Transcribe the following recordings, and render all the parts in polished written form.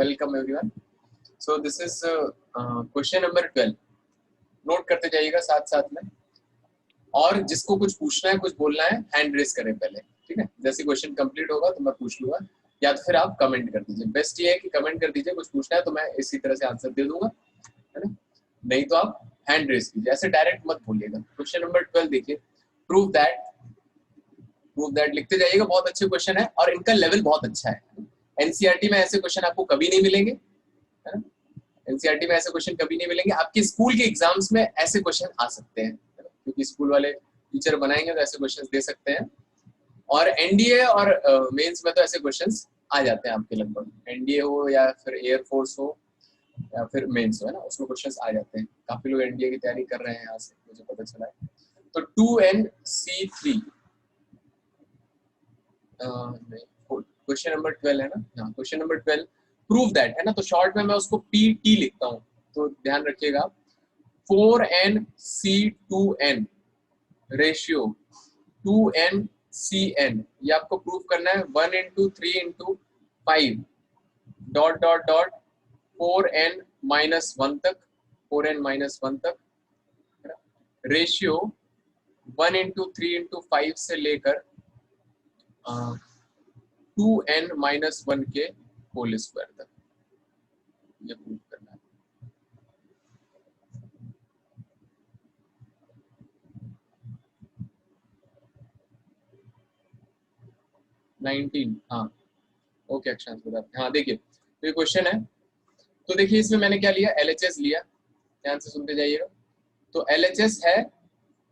Welcome everyone. So this is question number 12। Note करते जाइएगा साथ साथ में, और जिसको कुछ पूछना है, कुछ बोलना है, हैंड रेस करें पहले, ठीक है। जैसे क्वेश्चन कंप्लीट होगा तो मैं पूछ लूंगा, या तो फिर आप कमेंट कर दीजिए। बेस्ट ये है कि कमेंट कर दीजिए, कुछ पूछना है तो मैं इसी तरह से आंसर दे दूंगा, है ना। नहीं तो आप हैंड रेस कीजिए, ऐसे डायरेक्ट मत बोलिएगा। क्वेश्चन नंबर 12 देखिए, प्रूव दैट लिखते जाइएगा। बहुत अच्छे क्वेश्चन है और इनका लेवल बहुत अच्छा है। एनसीईआरटी में ऐसे क्वेश्चन आपको कभी नहीं मिलेंगे, है ना। एनसीईआरटी में ऐसे क्वेश्चन कभी नहीं मिलेंगे। आपके स्कूल के एग्जाम्स में ऐसे क्वेश्चन आ सकते हैं, क्योंकि स्कूल वाले टीचर बनाएंगे तो ऐसे क्वेश्चन दे सकते हैं। और एनडीए और मेंस में तो ऐसे क्वेश्चंस आ जाते हैं आपके, लगभग एनडीए हो या फिर एयरफोर्स हो या फिर मेंस हो, है ना, उसमें क्वेश्चंस आ जाते हैं। काफी लोग एनडीए की तैयारी कर रहे हैं यहाँ से, मुझे पता चला है। तो 2NC3 क्वेश्चन नंबर 12 है ना। हाँ, क्वेश्चन नंबर 12 प्रूव दैट, है ना। तो शॉर्ट में मैं उसको पीटी लिखता हूँ, तो ध्यान रखिएगा। 4NC2N रेशियो 2NCN, ये आपको प्रूव करना है। 1 into 3 into 5 dot dot dot 4N-1 तक, 4N-1 तक रेशियो 1 into 3 into 5 से लेकर 2N-1 के होल स्क्वायर तक, ये प्रूव करना है। हाँ ओके अक्षांश बताते हैं। हाँ देखिए, तो ये क्वेश्चन है। तो देखिए इसमें मैंने क्या लिया, LHS लिया, ध्यान से सुनते जाइएगा। तो LHS है,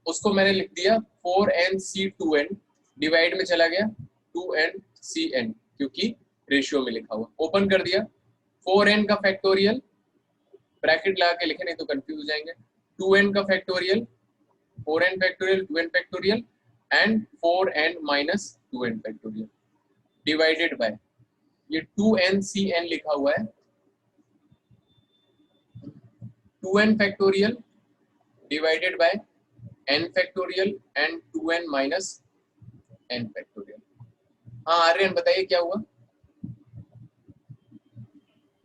उसको मैंने लिख दिया 4NC2N, डिवाइड में चला गया 2NCN, क्योंकि रेशियो में लिखा हुआ। ओपन कर दिया, 4N का फैक्टोरियल, ब्रैकेट लगा के लिखे नहीं तो कंफ्यूज हो जाएंगे। 2N का factorial, 4N factorial, 2N factorial and 4N-2N factorial divided bye, ये 2NCN लिखा हुआ है। 2N factorial divided by n factorial and 2N-n factorial. हाँ आर्यन बताइए क्या हुआ।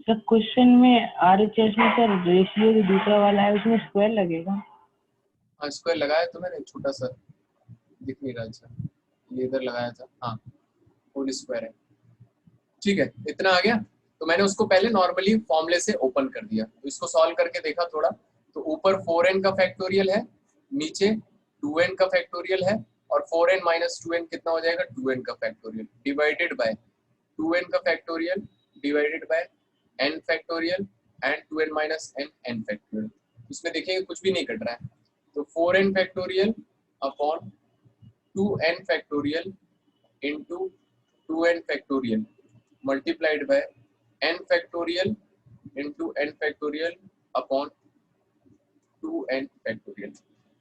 सर क्वेश्चन में आरएचएस में सर रेशियो जो दूसरा वाला है उसमें स्क्वायर लगेगा। हाँ स्क्वायर लगाया तो मैंने, छोटा सा दिख नहीं रहा। अच्छा ये इधर लगाया था, हाँ होल स्क्वायर है, ठीक है। इतना आ गया। तो मैंने उसको पहले नॉर्मली फॉर्मूले से ओपन कर दिया, तो इसको सॉल्व करके देखा थोड़ा। तो ऊपर 4N का फैक्टोरियल है, नीचे 2N का फैक्टोरियल है, और 4N-2N कितना हो जाएगा, 2N का फैक्टोरियल डिवाइडेड बाय 2N का factorial divided by n factorial and 2N-n n factorial. इसमें देखिए कुछ भी नहीं कट रहा है। तो 4N factorial upon 2N factorial into 2N factorial multiplied by n factorial into n factorial upon 2N factorial.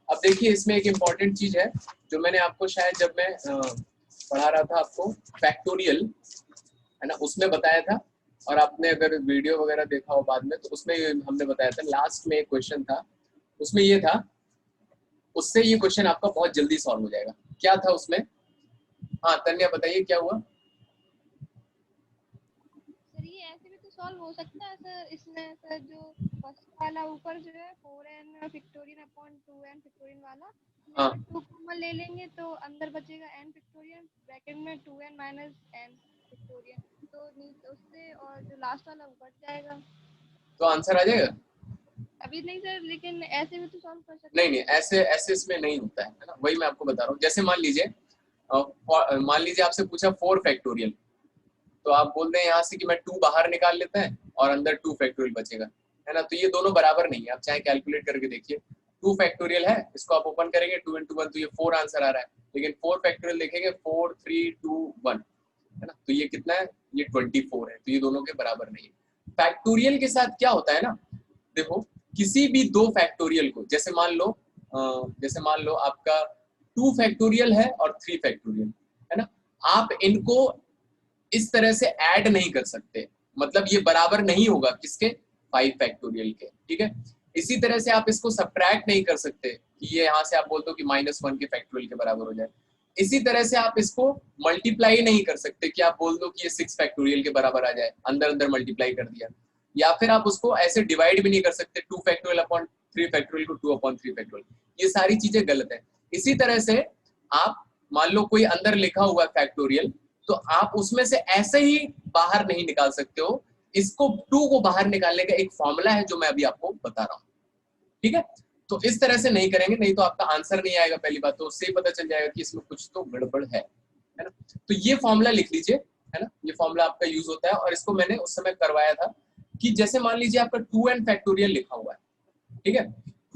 अब देखिए इसमें एक इम्पॉर्टेंट चीज है, जो मैंने आपको शायद जब मैं पढ़ा रहा था आपको फैक्टोरियल, है ना, उसमें बताया था। और आपने अगर वीडियो वगैरह देखा हो बाद में, तो उसमें हमने बताया था। लास्ट में एक क्वेश्चन था, उसमें ये था, उससे ये क्वेश्चन आपका बहुत जल्दी सॉल्व हो जाएगा। क्या था उसमें? हाँ तन्या बताइए क्या हुआ। सर ये ऐसे भी तो सॉल्व हो सकता है सर। इसमें सर जो फर्स्ट वाला ऊपर जो है 4N factorial upon 2N factorial वाला, हाँ 2 कॉमन ले लेंगे तो अंदर बचेगा n फैक्टोरियल, ब्रैकेट में 2N माइनस n फैक्टोरियल, तो नीचे उससे और जो लास्ट वाला वो कट जाएगा। तो आंसर आ जाएगा। अभी नहीं सर, लेकिन ऐसे भी तो सॉल्व कर सकते नहीं नहीं, ऐसे ऐसे इसमें नहीं होता है ना, वही मैं आपको बता रहा हूँ। जैसे मान लीजिए आपसे पूछा 4 फैक्टोरियल, तो आप बोल दें यहाँ से कि मैं 2 बाहर निकाल लेते हैं और अंदर 2 फैक्टोरियल बचेगा, है ना। तो ये दोनों बराबर नहीं है, आप चाहे कैलकुलेट करके देखिए। 2 फैक्टोरियल है, इसको आप ओपन करेंगे 2 into 1, तो ये 4 आंसर आ रहा है। लेकिन 4 फैक्टोरियल देखेंगे 4 3 2 1, है ना, तो ये कितना है, ये 24 है। तो ये दोनों के बराबर नहीं है। फैक्टोरियल के साथ क्या होता है ना, देखो किसी भी 2 फैक्टोरियल को, जैसे मान लो आपका 2 फैक्टोरियल है और 3 फैक्टोरियल, है ना, आप इनको इस तरह से ऐड नहीं कर सकते। मतलब ये बराबर नहीं होगा किसके, 5 फैक्टोरियल के, ठीक है। इसी तरह से आप इसको सब्ट्रैक्ट नहीं कर सकते कि ये यहाँ से आप बोलते हो कि -1 के फैक्टोरियल के बराबर हो जाए। इसी तरह से आप इसको मल्टीप्लाई नहीं कर सकते कि आप बोल दो कि ये 6 फैक्टोरियल के बराबर आ जाए, अंदर अंदर मल्टीप्लाई कर दिया, या फिर आप उसको ऐसे डिवाइड भी नहीं कर सकते 2 फैक्टोरियल अपॉन 3 फैक्टोरियल को 2 अपॉन 3 फैक्टोरियल, ये सारी चीजें गलत है। इसी तरह से आप मान लो कोई अंदर लिखा हुआ फैक्टोरियल, तो आप उसमें से ऐसे ही बाहर नहीं निकाल सकते हो, इसको 2 को बाहर निकालने का एक फॉर्मूला है जो मैं अभी आपको बता रहा हूँ, ठीक है। तो इस तरह से नहीं करेंगे, नहीं तो आपका आंसर नहीं आएगा, पहली बात तो उससे ही पता चल जाएगा कि इसमें कुछ तो गड़बड़ है ना। तो ये फॉर्मूला लिख लीजिए, है ना, ये फॉर्मूला आपका यूज होता है, और इसको मैंने उस समय करवाया था कि जैसे मान लीजिए आपका 2n फैक्टोरियल लिखा हुआ है, ठीक है,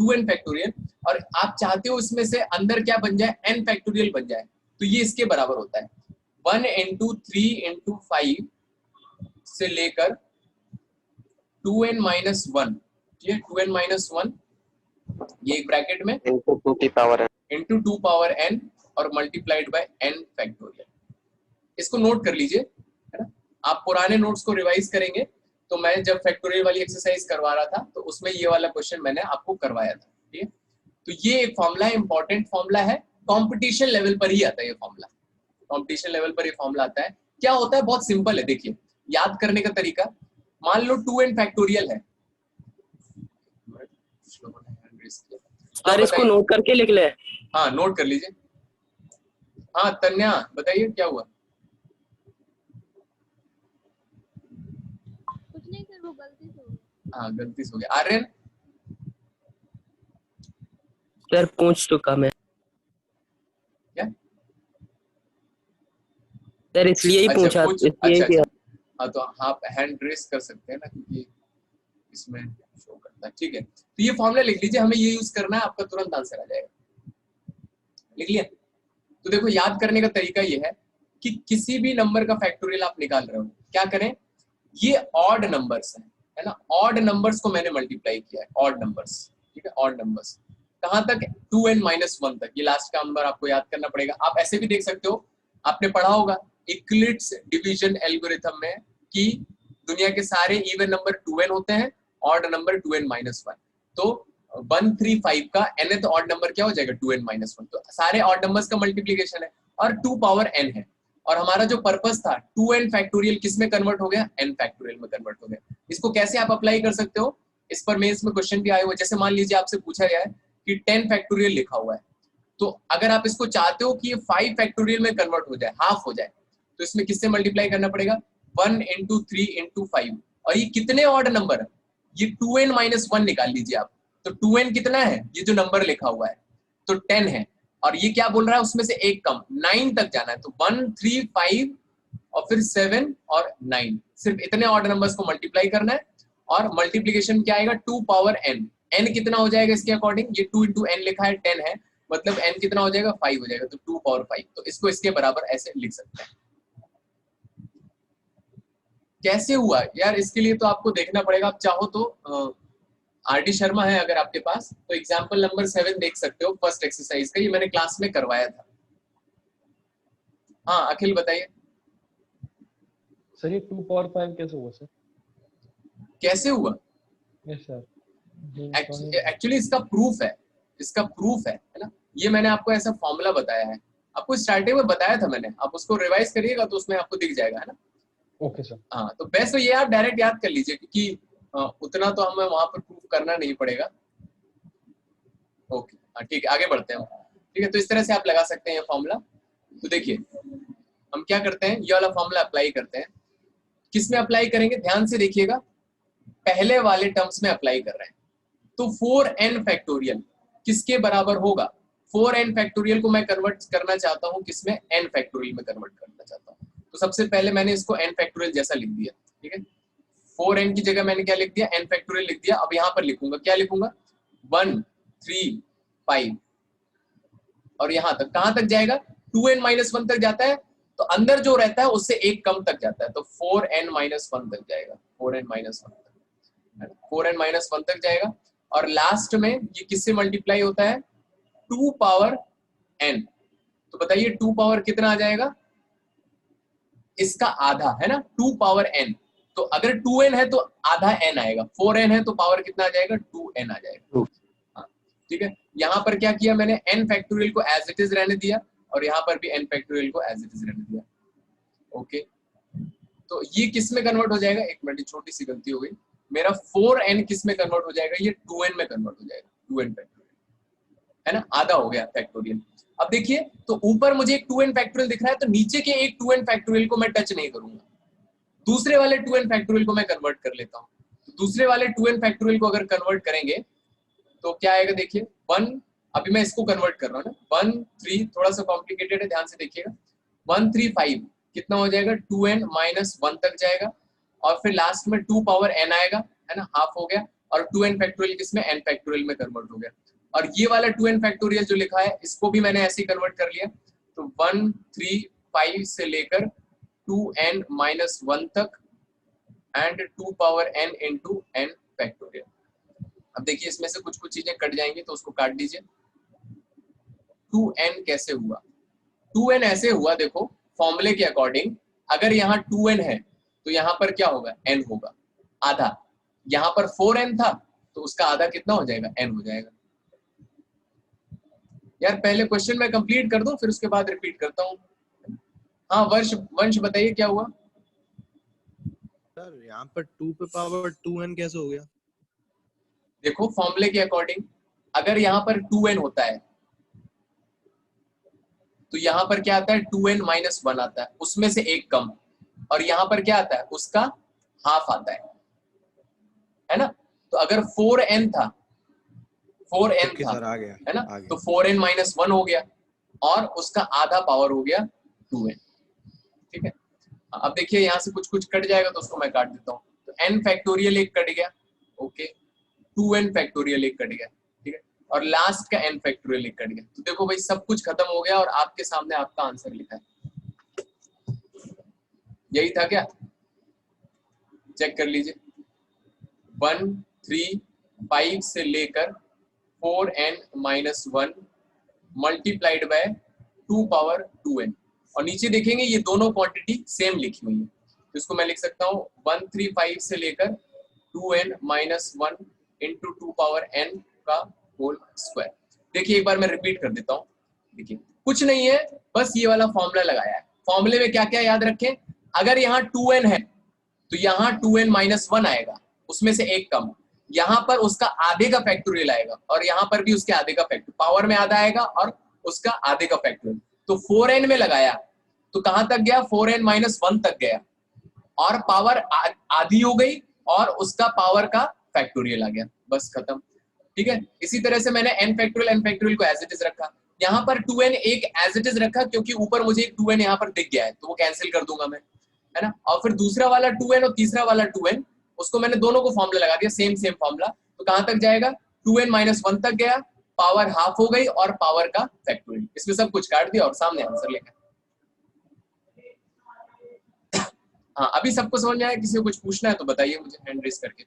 2n फैक्टोरियल, और आप चाहते हो इसमें से अंदर क्या बन जाए, n फैक्टोरियल बन जाए, तो ये इसके बराबर होता है 1 into 3 into 5 से लेकर 2n minus 1, ये 2n minus 1, ये एक ब्रैकेट में into 2 की पावर into 2 पावर n और मल्टीप्लाइड बाय n फैक्टोरियल। इसको नोट कर लीजिए, है ना। आप पुराने नोट्स को रिवाइज करेंगे, तो मैं जब फैक्टोरियल वाली एक्सरसाइज करवा रहा था तो उसमें ये वाला क्वेश्चन मैंने आपको करवाया था, ठीक है। तो ये एक फॉर्मूला है, इंपॉर्टेंट फॉर्मूला है, कंपटीशन लेवल पर ही आता है ये फॉर्मूला, कंपटीशन लेवल पर ये फॉर्मूला आता है। क्या होता है, बहुत सिंपल है, देखिए याद करने का तरीका, मान लो 2n फैक्टोरियल है, सर इसको नोट करके लिख ले। हाँ नोट कर लीजिए। हाँ तन्या बताइए क्या हुआ। कुछ नहीं सर, वो गलती से हो गया। हाँ गलती से हो गया। आर्यन सर पूछ चुका मैं क्या, सर, इसलिए ही पूछा, पूछ, इसलिए अच्छा, कि हाँ तो आप हैंड रेस कर सकते हैं ना, क्योंकि इसमें शो करता है, ठीक है। तो ये फॉर्मूला लिख लीजिए, हमें ये यूज करना है, आपका तुरंत आंसर आ जाएगा। लिख लिया। तो देखो याद करने का तरीका ये है कि किसी भी नंबर का फैक्टोरियल आप निकाल रहे हो, क्या करें, ये ऑड नंबर्स है ना, ऑड नंबर्स को मैंने मल्टीप्लाई किया है, ऑड नंबर्स, ठीक है, ऑड नंबर्स कहां तक, 2n minus 1 तक, ये लास्ट का नंबर आपको याद करना पड़ेगा। आप ऐसे भी देख सकते हो, आपने पढ़ा होगा यूक्लिड्स डिवीजन एल्गोरिथम में कि दुनिया के सारे इवन नंबर 2n होते हैं, ऑड नंबर 2n minus 1, तो 135 का nth ऑड नंबर क्या हो जाएगा, 2n minus 1, तो सारे ऑड नंबर्स का मल्टीप्लिकेशन है, और 2 पावर n है, और हमारा जो पर्पस था 2n फैक्टोरियल किस में कन्वर्ट हो गया, n फैक्टोरियल में कन्वर्ट हो गया। इसको कैसे आप अप्लाई कर सकते हो, इस पर मेंस में क्वेश्चन भी आए हुए, जैसे मान लीजिए आपसे पूछा गया है कि 10 फैक्टोरियल लिखा हुआ है, तो अगर आप इसको चाहते हो कि ये 5 फैक्टोरियल में कन्वर्ट हो जाए, हाफ हो जाए, तो इसमें किससे मल्टीप्लाई करना पड़ेगा, 1 into 3 into 5, और ये कितने ऑड नंबर है, ये 2n minus 1 निकाल लीजिए आप, तो 2n कितना है, ये जो नंबर लिखा हुआ है तो 10 है, और ये क्या बोल रहा है, उसमें से एक कम 9 तक जाना है, तो 1 3 5 और फिर 7 और 9, सिर्फ इतने ऑड नंबर्स को मल्टीप्लाई करना है, और मल्टीप्लिकेशन क्या आएगा, 2 पावर n, n कितना हो जाएगा इसके अकॉर्डिंग, ये 2 into n लिखा है, 10 है, मतलब n कितना हो जाएगा, 5 हो जाएगा, तो 2 पावर 5, तो इसको इसके बराबर ऐसे लिख सकते हैं। कैसे हुआ यार, इसके लिए तो आपको देखना पड़ेगा, आप चाहो तो आरडी शर्मा है अगर आपके पास, तो एग्जाम्पल नंबर 7 देख सकते हो, फर्स्ट एक्सरसाइज का, ये मैंने क्लास में करवाया था। हाँ अखिल बताइए। सर ये 2 पावर 5 कैसे हुआ सर? कैसे हुआ, यस सर, एक्चुअली इसका प्रूफ है, इसका प्रूफ है ना, ये मैंने आपको ऐसा फॉर्मूला बताया है, आपको स्टार्टिंग में बताया था मैंने, आप उसको रिवाइज करिएगा तो उसमें आपको दिख जाएगा, है ना। Okay sir. हाँ तो बेस्ट तो ये आप डायरेक्ट याद कर लीजिए, क्योंकि उतना तो हमें वहां पर प्रूफ करना नहीं पड़ेगा। ओके हाँ ठीक है, आगे बढ़ते हैं, ठीक है। तो इस तरह से आप लगा सकते हैं ये फॉर्मूला। तो देखिए हम क्या करते हैं, ये वाला फॉर्मूला अप्लाई करते हैं, किस में अप्लाई करेंगे, ध्यान से देखिएगा, पहले वाले टर्म्स में अप्लाई कर रहे हैं, तो 4n फैक्टोरियल किसके बराबर होगा, 4n फैक्टोरियल को मैं कन्वर्ट करना चाहता हूँ किसमें, n फैक्टोरियल में कन्वर्ट करना चाहता हूँ, तो सबसे पहले मैंने इसको n फैक्टोरियल जैसा लिख दिया, ठीक है, 4n की जगह मैंने क्या लिख दिया, n फैक्टोरियल लिख दिया। अब यहाँ पर लिखूंगा, क्या लिखूंगा, 1 3 5, और यहाँ तक कहां तक जाएगा, 2n minus 1 तक जाता है, तो अंदर जो रहता है उससे एक कम तक जाता है, तो 4n minus 1 तक जाएगा, 4n minus 1 तक, 4n minus 1 तक जाएगा, और लास्ट में ये किससे मल्टीप्लाई होता है, 2 पावर n, तो बताइए 2 पावर कितना आ जाएगा, इसका आधा, है ना, 2 पावर n, तो अगर 2n है तो आधा n आएगा, 4n है तो पावर कितना आ जाएगा, 2n आ जाएगा। हाँ ठीक है, यहाँ पर क्या किया मैंने, n फैक्टोरियल को एज इट इज रहने दिया, और यहाँ पर भी n फैक्टोरियल को एज इट इज रहने दिया। ओके, तो ये किस में कन्वर्ट हो जाएगा, एक मिनट, छोटी सी गलती हो गई, मेरा 4n किस में कन्वर्ट हो जाएगा, ये 2n में कन्वर्ट हो जाएगा, 2n फैक्टोरियल, है ना, आधा हो गया फैक्टोरियल। अब देखिए, तो ऊपर मुझे एक 2n फैक्टोरियल दिख रहा है, तो नीचे के एक 2n फैक्टोरियल को मैं टच नहीं करूंगा, दूसरे वाले 2n फैक्टोरियल को मैं कन्वर्ट कर लेता हूँ। तो दूसरे वाले 2n फैक्टोरियल को अगर कन्वर्ट करेंगे तो क्या आएगा, देखिए 1, अभी मैं इसको कन्वर्ट कर रहा हूँ ना, 1 3, थोड़ा सा कॉम्प्लिकेटेड है, ध्यान से देखिएगा, 1 3 5 कितना हो जाएगा, 2n माइनस 1 तक जाएगा, और फिर लास्ट में 2 पावर n आएगा, है ना, हाफ हो गया, और 2n फैक्टोरियल किसमें, n फैक्टोरियल में कन्वर्ट हो गया। और ये वाला 2n फैक्टोरियल जो लिखा है, इसको भी मैंने ऐसे ही कन्वर्ट कर लिया, तो 1 3 5 से लेकर 2n माइनस 1 तक and 2 power n into n factorial. अब देखिए इसमें से कुछ कुछ चीजें कट जाएंगी, तो उसको काट दीजिए। 2n कैसे हुआ, 2n ऐसे हुआ, देखो फॉर्मूले के अकॉर्डिंग, अगर यहाँ 2n है तो यहाँ पर क्या होगा, n होगा आधा, यहाँ पर 4n था तो उसका आधा कितना हो जाएगा, n हो जाएगा। यार पहले क्वेश्चन मैं कंप्लीट कर दूं, फिर उसके बाद रिपीट करता हूँ। हाँ वंश बताइए क्या हुआ। सर यहाँ पर 2 पे पावर 2n कैसे हो गया? देखो फॉर्मूले के अकॉर्डिंग, अगर यहाँ पर 2n होता है तो यहाँ पर क्या आता है, 2n माइनस 1 आता है, उसमें से एक कम, और यहाँ पर क्या आता है, उसका हाफ आता है ना। तो अगर 4n था, 4n था, सर आ गया, है ना, आ गया। तो 4n माइनस 1 हो गया, और उसका आधा पावर हो गया 2n। ठीक है, अब देखिए यहाँ से कुछ कुछ कट जाएगा, तो उसको मैं काट देता हूँ। तो n फैक्टोरियल एक कट गया, ओके, 2n फैक्टोरियल एक कट गया, ठीक है, और लास्ट का n फैक्टोरियल एक कट गया। तो देखो भाई सब कुछ खत्म हो गया, और आपके सामने आपका आंसर लिखा है। यही था क्या, चेक कर लीजिए। 1 3 5 से लेकर 4n minus 1 multiplied by 2 power 2n, और नीचे देखेंगे ये दोनों क्वांटिटी सेम लिखी हुई है, तो इसको मैं लिख सकता हूँ 135 से लेकर 2n minus 1 into 2 power n का होल स्क्वायर। देखिए एक बार मैं रिपीट कर देता हूँ, देखिए कुछ नहीं है, बस ये वाला फॉर्मूला लगाया है। फॉर्मूले में क्या क्या याद रखें, अगर यहाँ 2n है तो यहाँ 2n माइनस 1 आएगा, उसमें से एक कम, यहाँ पर उसका आधे का फैक्टोरियल आएगा, और यहाँ पर भी उसके आधे का फैक्टोरियल, पावर में आधा आएगा और उसका आधे का फैक्टोरियल। तो 4n में लगाया तो कहां तक गया, 4n माइनस 1 तक गया, और पावर आधी हो गई, और उसका पावर का फैक्टोरियल आ गया, बस खत्म। ठीक है, इसी तरह से मैंने n फैक्टोरियल को एज इट इज रखा, यहाँ पर 2n एक एज इट इज रखा, क्योंकि ऊपर मुझे एक 2n यहाँ पर दिख गया है, तो वो कैंसिल कर दूंगा मैं, है ना। और फिर दूसरा वाला 2n और तीसरा वाला 2n, उसको मैंने दोनों को फॉर्मूला लगा दिया, सेम फॉर्मूला, तो कहां तक जाएगा, 2n माइनस 1 तक गया, पावर हाफ हो गई, और पावर का फैक्टोरियल, इसमें सब कुछ काट दिया और सामने आंसर लिखा। हाँ अभी सबको समझ में आया, किसी को कुछ पूछना है तो बताइए मुझे हैंड रेस करके।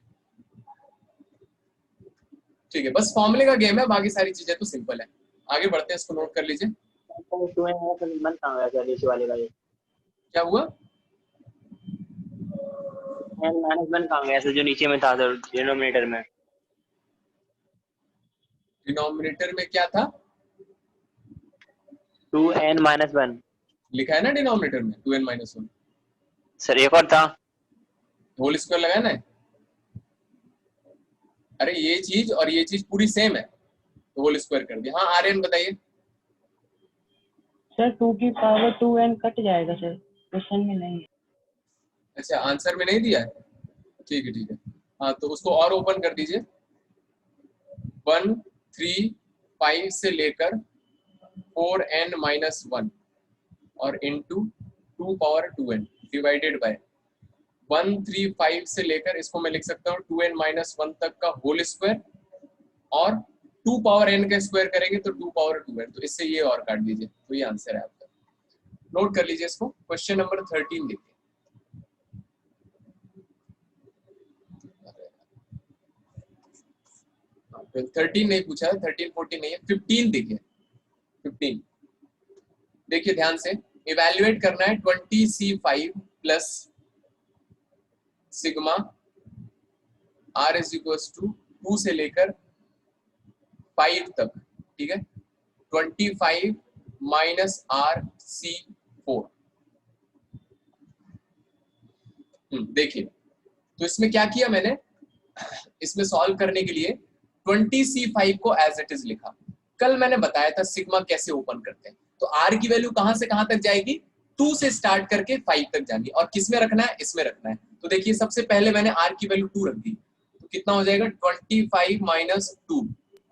ठीक है, बस फॉर्मूले का गेम है, बाकी सारी चीजें तो सिंपल है। आगे बढ़ते हैं, इसको नोट कर लीजिए। क्या हुआ, जो नीचे में था डिनोमिनेटर में, डिनोमिनेटर में क्या था, 2n माइनस 1 लिखा है ना डिनोमिनेटर में 2n माइनस 1। सर एक और था, होल स्क्वायर लगाया ना, अरे ये चीज और ये चीज पूरी सेम है, तो होल स्क्वायर कर दिया। हाँ आर्यन बताइए। सर 2 की पावर 2n कट जाएगा सर, क्वेश्चन में नहीं है। अच्छा आंसर में नहीं दिया है, ठीक है। हाँ तो उसको और ओपन कर दीजिए। 1 3 5 से लेकर 4n माइनस 1 और into 2 power 2n divided by 1 3 5 से लेकर, इसको मैं लिख सकता हूँ 2n माइनस 1 तक का होल स्क्वायर, और 2 पावर n का स्क्वायर करेंगे तो 2 पावर 2n, तो इससे ये और काट दीजिए, तो ये आंसर है आपका। नोट कर लीजिए इसको। क्वेश्चन नंबर 13 देखिए। 13 नहीं पूछा है, 13 14 नहीं है, 15 देखिए। 15 देखिए ध्यान से, इवैल्यूएट करना है 20c5 plus sigma r is equals to 2 से लेकर 5 तक, ठीक है, 25 माइनस आर सी 4। देखिए, तो इसमें क्या किया मैंने, इसमें सॉल्व करने के लिए 20C5 को एज इट इज लिखा। कल मैंने बताया था सिग्मा कैसे ओपन करते हैं। तो आर की वैल्यू कहां से कहां तक जाएगी, 2 से स्टार्ट करके 5 तक जानी, और किस में रखना है, इसमें रखना है। तो देखिए सबसे पहले मैंने आर की वैल्यू 2 रख दी, तो कितना हो जाएगा 25 माइनस 2,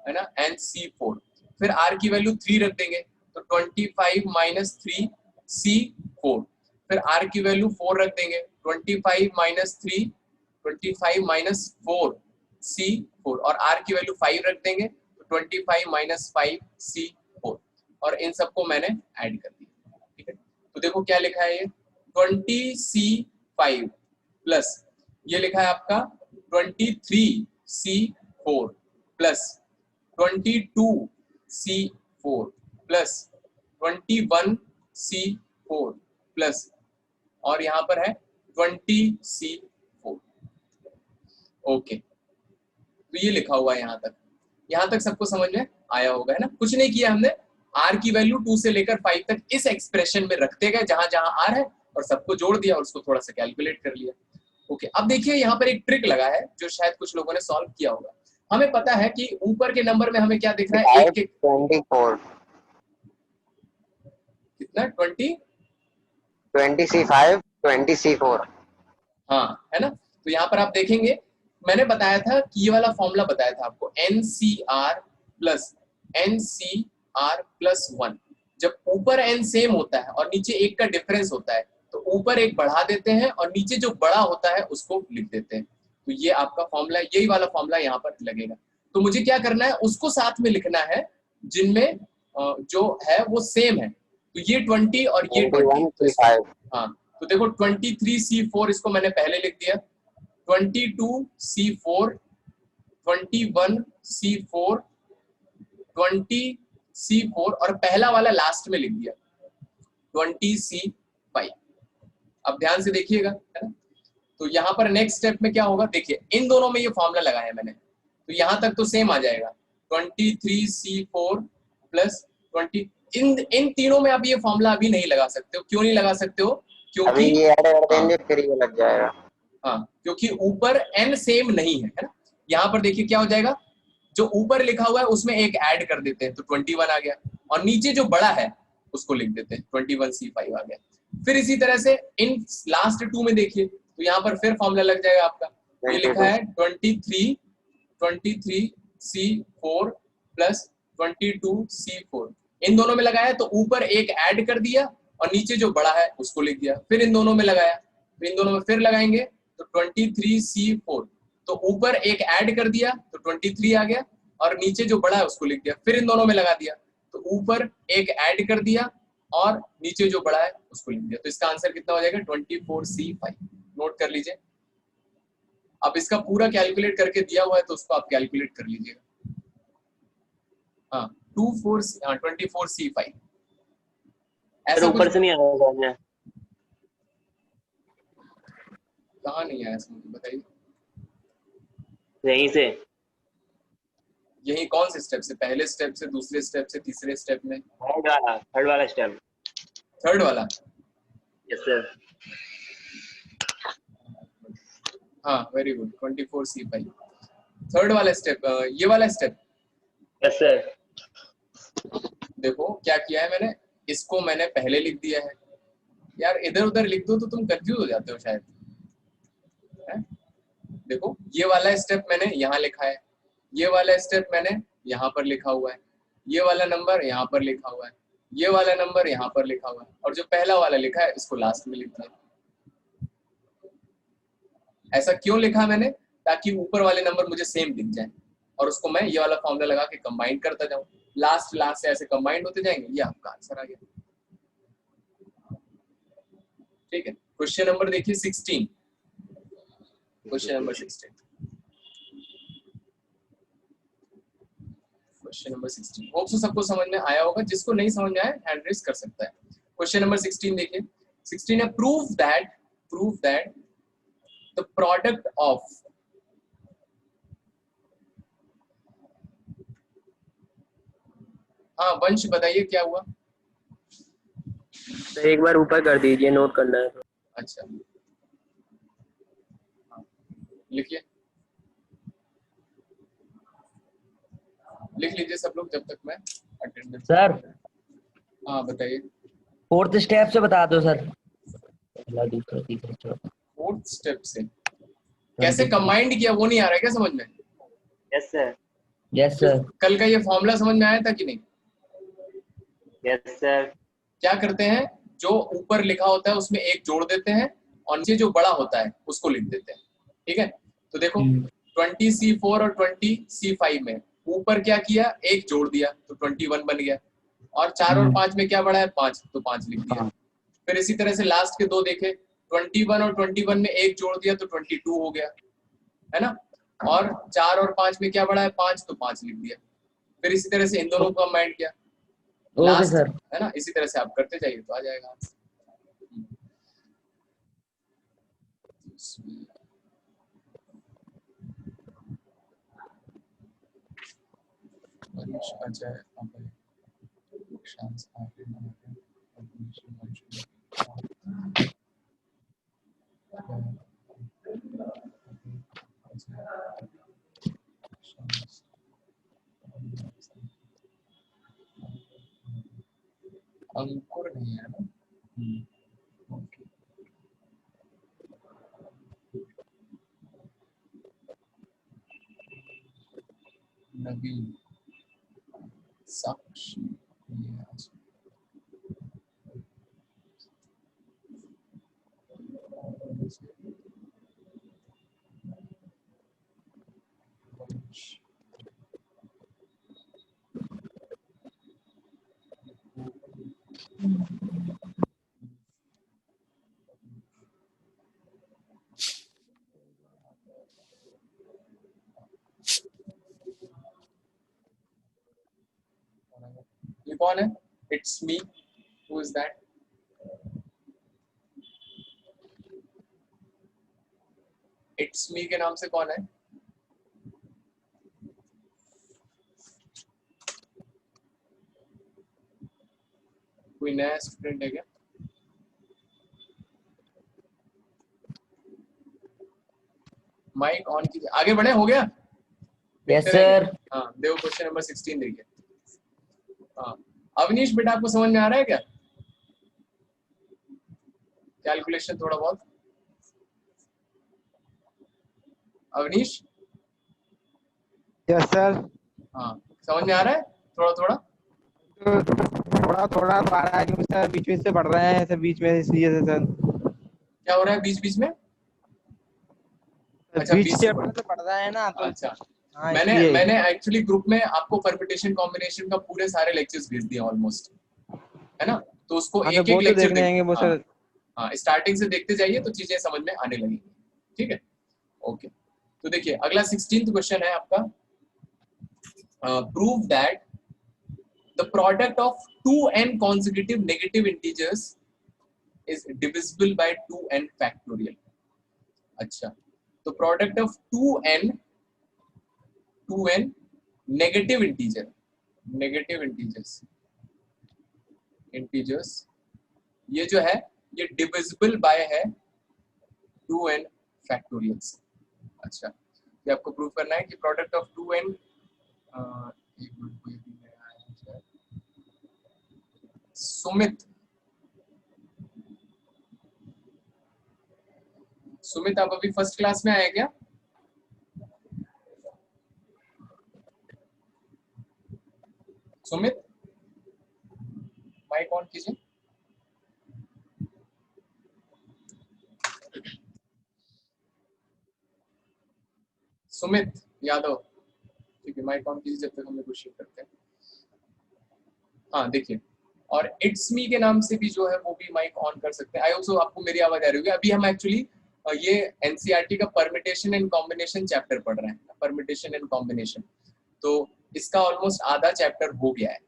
है ना, एंड C4। फिर आर की वैल्यू 3 रख देंगे, तो 25 माइनस 3 C4। फिर आर की वैल्यू 4 रख देंगे, 25 माइनस 3, 25 माइनस 4 C4, और आर की वैल्यू 5 रख देंगे, तो 25 माइनस 5 C4, और इन सबको मैंने ऐड कर दिया। ठीक है, तो देखो क्या लिखा है, ये 20C5 प्लस ये लिखा है आपका 23C4 plus 22C4 plus 21C4 plus, और यहाँ पर है 20C4। ओके, तो ये लिखा हुआ है यहाँ तक सबको समझ में आया होगा, है ना। कुछ नहीं किया हमने, आर की वैल्यू 2 से लेकर 5 तक इस एक्सप्रेशन में रखते गए जहां जहां आर है, और सबको जोड़ दिया और उसको थोड़ा सा कैलकुलेट कर लिया। ओके, अब देखिए यहाँ पर एक ट्रिक लगा है जो शायद कुछ लोगों ने सॉल्व किया होगा। हमें पता है कि ऊपर के नंबर में हमें क्या दिख रहा है, 24 कितना 20C5 20C4। हाँ, है ना। तो यहाँ पर आप देखेंगे मैंने बताया था कि ये वाला फॉर्मूला बताया था आपको, NCR प्लस 1। जब ऊपर n सेम होता है और नीचे एक का डिफरेंस होता है, तो ऊपर एक बढ़ा देते हैं और नीचे जो बड़ा होता है उसको लिख देते हैं। तो ये आपका फॉर्मूला, यही वाला फॉर्मूला यहाँ पर लगेगा। तो मुझे क्या करना है, उसको साथ में लिखना है जिनमें जो है वो सेम है। तो ये 20 और ये 20, तो हाँ, तो देखो 23C4 इसको मैंने पहले लिख दिया, 22C4, 21C4, 20C4, और पहला वाला लास्ट में लिख दिया 20C5। अब ध्यान से देखिएगा, है ना। तो यहाँ पर नेक्स्ट स्टेप में क्या होगा, देखिए इन दोनों में ये फॉर्मूला लगाया है मैंने, तो यहाँ तक तो सेम आ जाएगा 23C4 प्लस 20। इन तीनों में आप ये फॉर्मूला अभी नहीं लगा सकते हो। क्यों नहीं लगा सकते हो, क्योंकि अभी ये ऐड कर देंगे फिर ये लग जाएगा। हाँ, क्योंकि ऊपर n सेम नहीं है, है ना। यहाँ पर देखिए क्या हो जाएगा, जो ऊपर लिखा हुआ है उसमें एक ऐड कर देते हैं तो 21 आ गया, और नीचे जो बड़ा है उसको लिख देते हैं 21C5 आ गया। फिर इसी तरह से इन लास्ट 2 में देखिए, तो यहाँ पर फिर फॉर्मूला लग जाएगा आपका, ये लिखा है 23C4 प्लस 22C4। इन दोनों में लगाया तो ऊपर एक ऐड कर दिया और नीचे जो बड़ा है उसको लिख दिया। फिर इन दोनों में लगाया, तो इन दोनों में फिर लगाएंगे तो 23C4, तो ऊपर एक ऐड कर दिया तो 23 आ गया, और नीचे जो बड़ा है उसको लिख दिया। फिर इन दोनों में लगा दिया, तो ऊपर एक ऐड कर दिया और नीचे जो बड़ा है उसको लिख दिया। तो इसका आंसर कितना हो जाएगा 24C5। नोट कर लीजिए। अब इसका पूरा कैलकुलेट करके दिया हुआ है तो उसको आप कैलकुलेट कर लीजिएगा। हाँ, 24C5 ऐसा ऊपर कुछ से नहीं आया, कहाँ नहीं आया, बताइए। यहीं से। यही कौन से स्टेप से, पहले स्टेप से, दूसरे स्टेप से, तीसरे स्टेप में? थर्ड वाला स्टेप। थर्ड वाला, यस सर। हाँ वेरी गुड, 24C5 थर्ड वाला स्टेप, ये वाला स्टेप। Yes sir. देखो क्या किया है मैंने, इसको मैंने पहले लिख दिया है। यार इधर उधर लिख दो तो तुम कंफ्यूज हो जाते हो शायद, है? देखो ये वाला स्टेप मैंने यहाँ लिखा है, ये वाला स्टेप मैंने यहाँ पर लिखा हुआ है, ये वाला नंबर यहाँ पर लिखा हुआ है, ये वाला नंबर यहाँ पर लिखा हुआ है, और जो पहला वाला लिखा है इसको लास्ट में लिख दिया। ऐसा क्यों लिखा मैंने, ताकि ऊपर वाले नंबर मुझे सेम दिख जाए और उसको मैं ये वाला फॉर्मूला लगा के कंबाइन करता जाऊं। लास्ट से ऐसे कंबाइंड होते जाएंगे, ये आपका आंसर आ गया। ठीक है, क्वेश्चन नंबर देखिए 16। Question number 16, question number 16 hope so सबको समझ में आया होगा। जिसको नहीं समझ में आया हैंड रेज कर सकता है। क्वेश्चन नंबर 16 देखिए, 16 है prove that the product of हाँ वंश बताइए क्या हुआ। सर एक बार ऊपर कर दीजिए, नोट करना है। अच्छा हाँ, लिखिए, लिख लीजिए सब लोग जब तक मैं अटेंडेंस। सर हाँ बताइए। फोर्थ स्टेप से बता दो सर। पहला दूसरा तीसरा चौथा। फोर्थ स्टेप से कैसे कंबाइंड किया वो नहीं आ रहा है क्या समझ में? Yes sir. Yes sir. कल का ये फॉर्मूला समझ में आया था कि नहीं? Yes sir. क्या करते हैं, जो ऊपर लिखा होता है उसमें एक जोड़ देते हैं और नीचे जो बड़ा होता है उसको लिख देते हैं। ठीक है, तो देखो 20C4 और 20C5 में ऊपर क्या किया, एक जोड़ दिया तो 21 बन गया, और 4 और 5 में क्या बड़ा है, 5, तो 5 लिख दिया। फिर इसी तरह से लास्ट के दो देखे, 21 और 21 में एक जोड़ दिया तो 22 हो गया, है ना, और 4 और 5 में क्या बड़ा है, 5, तो 5 लिख दिया। फिर इसी तरह से इन दोनों को कंबाइन किया ओके सर। है ना, इसी तरह से आप करते जाइए तो आ जाएगा। अजय अभय शांस अंकुर नहीं है ना? ओके, नवीन, साक्षी, ये कौन है? It's me, who is that? It's me के नाम से कौन है? कोई नया स्टूडेंट है क्या? माइक ऑन कीजिए, आगे बढ़े, हो गया? Yes sir. हाँ देखो क्वेश्चन नंबर 16 देखिए। हाँ अवनीश बेटा, आपको समझ में आ रहा है क्या कैलकुलेशन थोड़ा बहुत? अवनीश? Yes sir. हाँ समझ में आ रहा है थोड़ा थोड़ा? थोड़ा थोड़ा तो आ रहा है क्योंकि सर बीच बीच से पढ़ रहे हैं सर, बीच में, इसलिए से सर। क्या हो रहा है बीच बीच में? अच्छा बीच से पढ़ रहे हैं ना तो। अच्छा हाँ, मैंने एक्चुअली ग्रुप में आपको परम्यूटेशन कॉम्बिनेशन का पूरे सारे लेक्चर्स भेज दिए ऑलमोस्ट, है ना, तो उसको एक एक लेक्चर देखने आएंगे वो सर। हाँ स्टार्टिंग से देखते जाइए तो चीजें समझ में आने लगेंगी। ठीक है, ओके, तो देखिए अगला 16th क्वेश्चन है आपका। Prove that the product of 2n consecutive negative integers is divisible by 2n factorial। अच्छा, तो product of 2n negative integers ये जो है ये डिविजिबल बाय है 2n फैक्टोरियल से। अच्छा, ये आपको प्रूव करना है कि प्रोडक्ट ऑफ 2n सुमित आप अभी फर्स्ट क्लास में आए क्या? सुमित माइक ऑन कीजिए। सुमित यादव, ठीक है, माइक ऑन कीजिए जब तक हम नेगोशिएट करते हैं। हाँ देखिए, और इट्स मी के नाम से भी जो है वो भी माइक ऑन कर सकते हैं। आई होप सो आपको मेरी आवाज आ रही होगी। अभी हम एक्चुअली ये एनसीईआरटी का परमिटेशन एंड कॉम्बिनेशन चैप्टर पढ़ रहे हैं, परमिटेशन एंड कॉम्बिनेशन, तो इसका ऑलमोस्ट आधा चैप्टर हो गया है।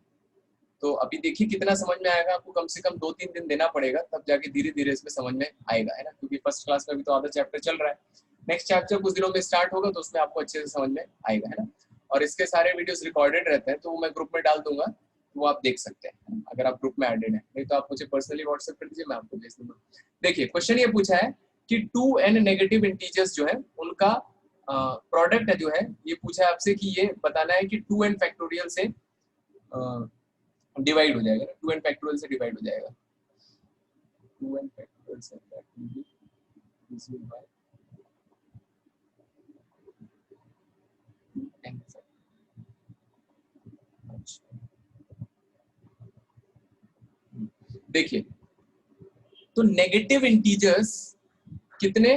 तो अभी देखिए कितना समझ में आएगा आपको, कम से कम 2-3 दिन देना पड़ेगा, तब जाके धीरे धीरे इसमें समझ में आएगा, है ना, क्योंकि फर्स्ट क्लास में भी तो आधा चैप्टर चल रहा है। नेक्स्ट चैप्टर कुछ दिनों में स्टार्ट होगा तो उसमें आपको अच्छे से समझ में आएगा, है ना। और इसके सारे वीडियोस रिकॉर्डेड रहते हैं तो मैं ग्रुप में डाल दूंगा, वो आप देख सकते हैं अगर आप ग्रुप में एडेड हैं, नहीं तो आप मुझे पर्सनली व्हाट्सएप कर दीजिए, मैं आपको भेज दूंगा। देखिए क्वेश्चन ये पूछा है कि 2n नेगेटिव इंटीजर्स जो है उनका प्रोडक्ट है जो है, ये पूछा है आपसे कि ये बताना है कि 2n फैक्टोरियल से डिवाइड हो जाएगा, 2n फैक्टोरियल से डिवाइड हो जाएगा, 2n फैक्टोरियल से देखिए तो नेगेटिव इंटीजर्स कितने,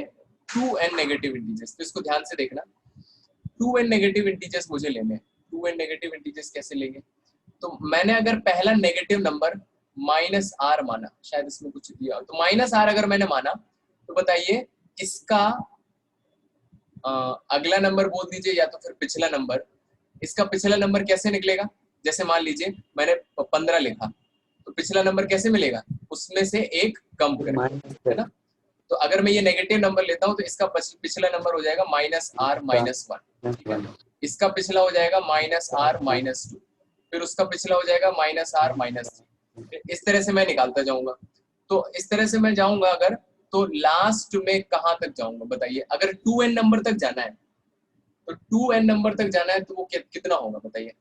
2n नेगेटिव इंटीजर्स, तो इसको ध्यान से देखना, 2n नेगेटिव इंटीजर्स मुझे लेने हैं। 2n नेगेटिव इंटीजर्स कैसे लेंगे, तो मैंने अगर पहला नेगेटिव नंबर -r माना, शायद इसमें कुछ दिया, तो -r अगर मैंने माना तो बताइए इसका अगला नंबर बोल दीजिए या तो फिर पिछला नंबर, इसका पिछला नंबर कैसे निकलेगा, जैसे मान लीजिए मैंने 15 लिखा तो पिछला नंबर कैसे मिलेगा, उसमें से एक कम करें, है ना। तो अगर मैं ये नेगेटिव नंबर लेता हूं तो इसका पिछला नंबर हो जाएगा -r -1, इसका पिछला हो जाएगा -r -2, फिर उसका पिछला हो जाएगा -r -3, इस तरह से मैं निकालता जाऊंगा। तो इस तरह से मैं जाऊंगा अगर, तो लास्ट में कहां तक जाऊंगा बताइए, अगर 2n नंबर तक जाना है तो 2n नंबर तक जाना है तो वो कितना होगा बताइए,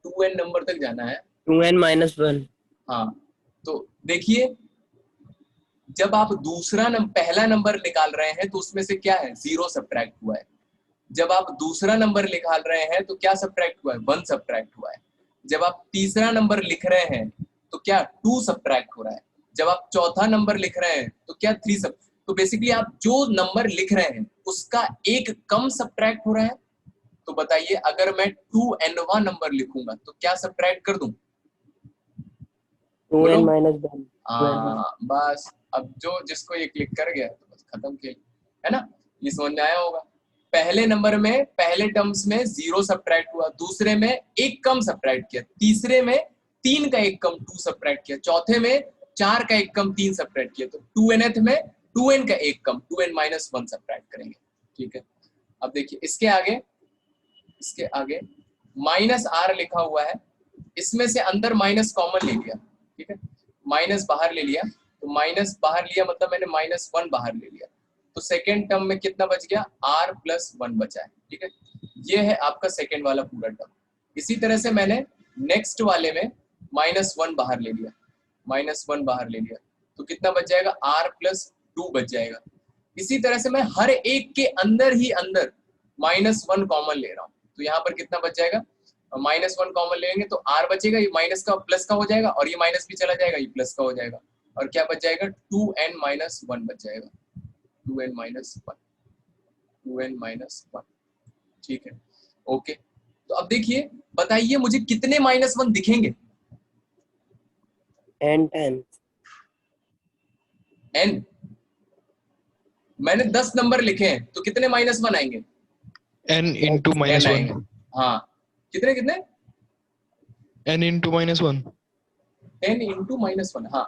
2n नंबर तक जाना है 2n -1। हाँ तो देखिए जब आप पहला नंबर निकाल रहे हैं तो उसमें से क्या है, 0 सब्ट्रैक्ट हुआ है। जब आप दूसरा नंबर निकाल रहे हैं तो क्या सब्ट्रैक्ट हुआ है, 1 सब्ट्रैक्ट हुआ है। जब आप तीसरा नंबर लिख रहे हैं तो क्या 2 सब्ट्रैक्ट हो रहा है। जब आप चौथा नंबर लिख रहे हैं तो क्या 3 सब, तो बेसिकली आप जो नंबर लिख रहे हैं उसका एक कम सब्ट्रैक्ट हो रहा है। तो बताइए अगर मैं 2nवां नंबर लिखूंगा तो क्या सब्ट्रैक्ट कर दूं, 2n -1। हाँ बस, अब जो जिसको ये क्लिक कर गया तो बस खत्म खेल, है ना, ये समझ में आया होगा। पहले नंबर में पहले टर्म्स में 0 सब्ट्रैक्ट हुआ, दूसरे में एक कम सब्ट्रैक्ट किया, तीसरे में 3 का एक कम 2 सब्ट्रैक्ट किया, चौथे में 4 का एक कम 3 सब्ट्रैक्ट किया, तो 2nth में 2n का एक कम 2n -1 सब्ट्रैक्ट करेंगे। ठीक है, अब देखिए इसके आगे -r लिखा हुआ है, इसमें से अंदर माइनस कॉमन ले लिया, ठीक है, माइनस बाहर ले लिया, तो माइनस बाहर लिया मतलब मैंने -1 बाहर ले लिया, तो सेकेंड टर्म में कितना बच गया, r + 1 बचा है। ठीक है, ये है आपका सेकेंड वाला पूरा टर्म। इसी तरह से मैंने नेक्स्ट वाले में -1 बाहर ले लिया, -1 बाहर ले लिया, तो कितना बच जाएगा, r + 2 बच जाएगा। इसी तरह से मैं हर एक के अंदर ही अंदर -1 कॉमन ले रहा हूँ, तो यहाँ पर कितना बच जाएगा, -1 कॉमन लेंगे तो r बचेगा, ये माइनस का प्लस का हो जाएगा, और ये माइनस भी चला जाएगा, ये प्लस का हो जाएगा, और क्या बच जाएगा, 2n - 1 बच जाएगा, 2n - 1। ठीक है, ओके। तो अब देखिए बताइए मुझे कितने -1 दिखेंगे, n। n, मैंने 10 नंबर लिखे हैं तो कितने -1 आएंगे, n into n -1 आएंगे। हाँ कितने कितने, n into -1 10 × -1, हाँ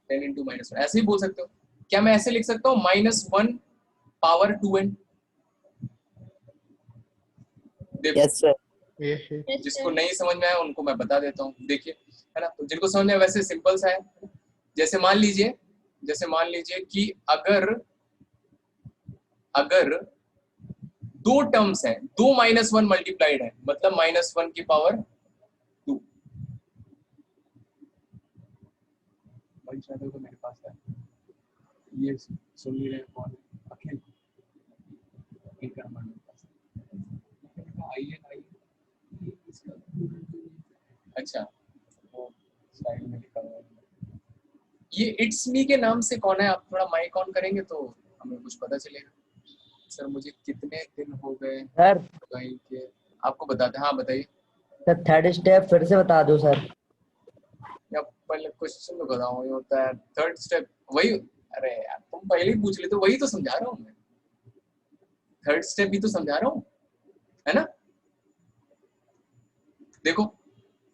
10 × -1 ऐसे ही बोल सकते हो। क्या मैं ऐसे लिख सकता हूँ -1 पावर 2n, देखो यस सर। जिसको नहीं समझ में आया उनको मैं बता देता हूँ, देखिए, है ना, तो जिनको समझ में आया वैसे सिंपल सा है। जैसे मान लीजिए कि अगर 2 टर्म्स हैं, 2 -1 मल्टीप्लाइड है, मतलब -1 की पावर 2, भाई शायद तो मेरे पास है, ये सुन नहीं रहे कौन, अखिल इनका नंबर मेरे पास है, आइए अच्छा, वो साइड में लिखा हुआ है, ये इट्स मी के नाम से कौन है, आप थोड़ा माइक ऑन करेंगे तो हमें कुछ पता चलेगा। सर मुझे कितने दिन हो गए सर कहीं के, आपको बताते, हाँ बताइए। सर थर्ड स्टेप फिर से बता दो सर। या पहले क्वेश्चन तो बताओ, ये होता है थर्ड स्टेप, वही, अरे यार तुम पहले ही पूछ लेते, वही तो समझा रहा हूँ मैं, थर्ड स्टेप भी तो समझा रहा हूँ, है ना। देखो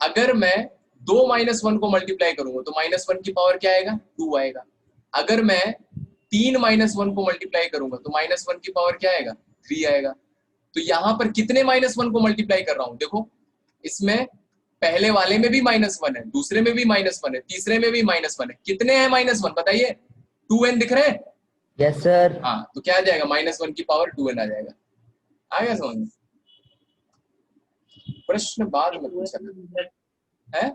अगर मैं 2 -1 को मल्टीप्लाई करूंगा तो -1 की पावर क्या आएगा, 2 आएगा। अगर मैं 3 -1 को मल्टीप्लाई करूंगा तो -1 की पावर क्या आएगा, 3 आएगा। तो यहाँ पर कितने -1 को मल्टीप्लाई कर रहा हूँ, देखो इसमें पहले वाले में भी -1 है, दूसरे में भी -1 है, तीसरे में भी -1 है। कितने हैं -1 बताइए? 2n दिख रहे हैं? Yes sir. हाँ, तो क्या आ जाएगा? -1 की पावर 2n आ जाएगा। आ गया समझ में? प्रश्न बाद में पूछा है।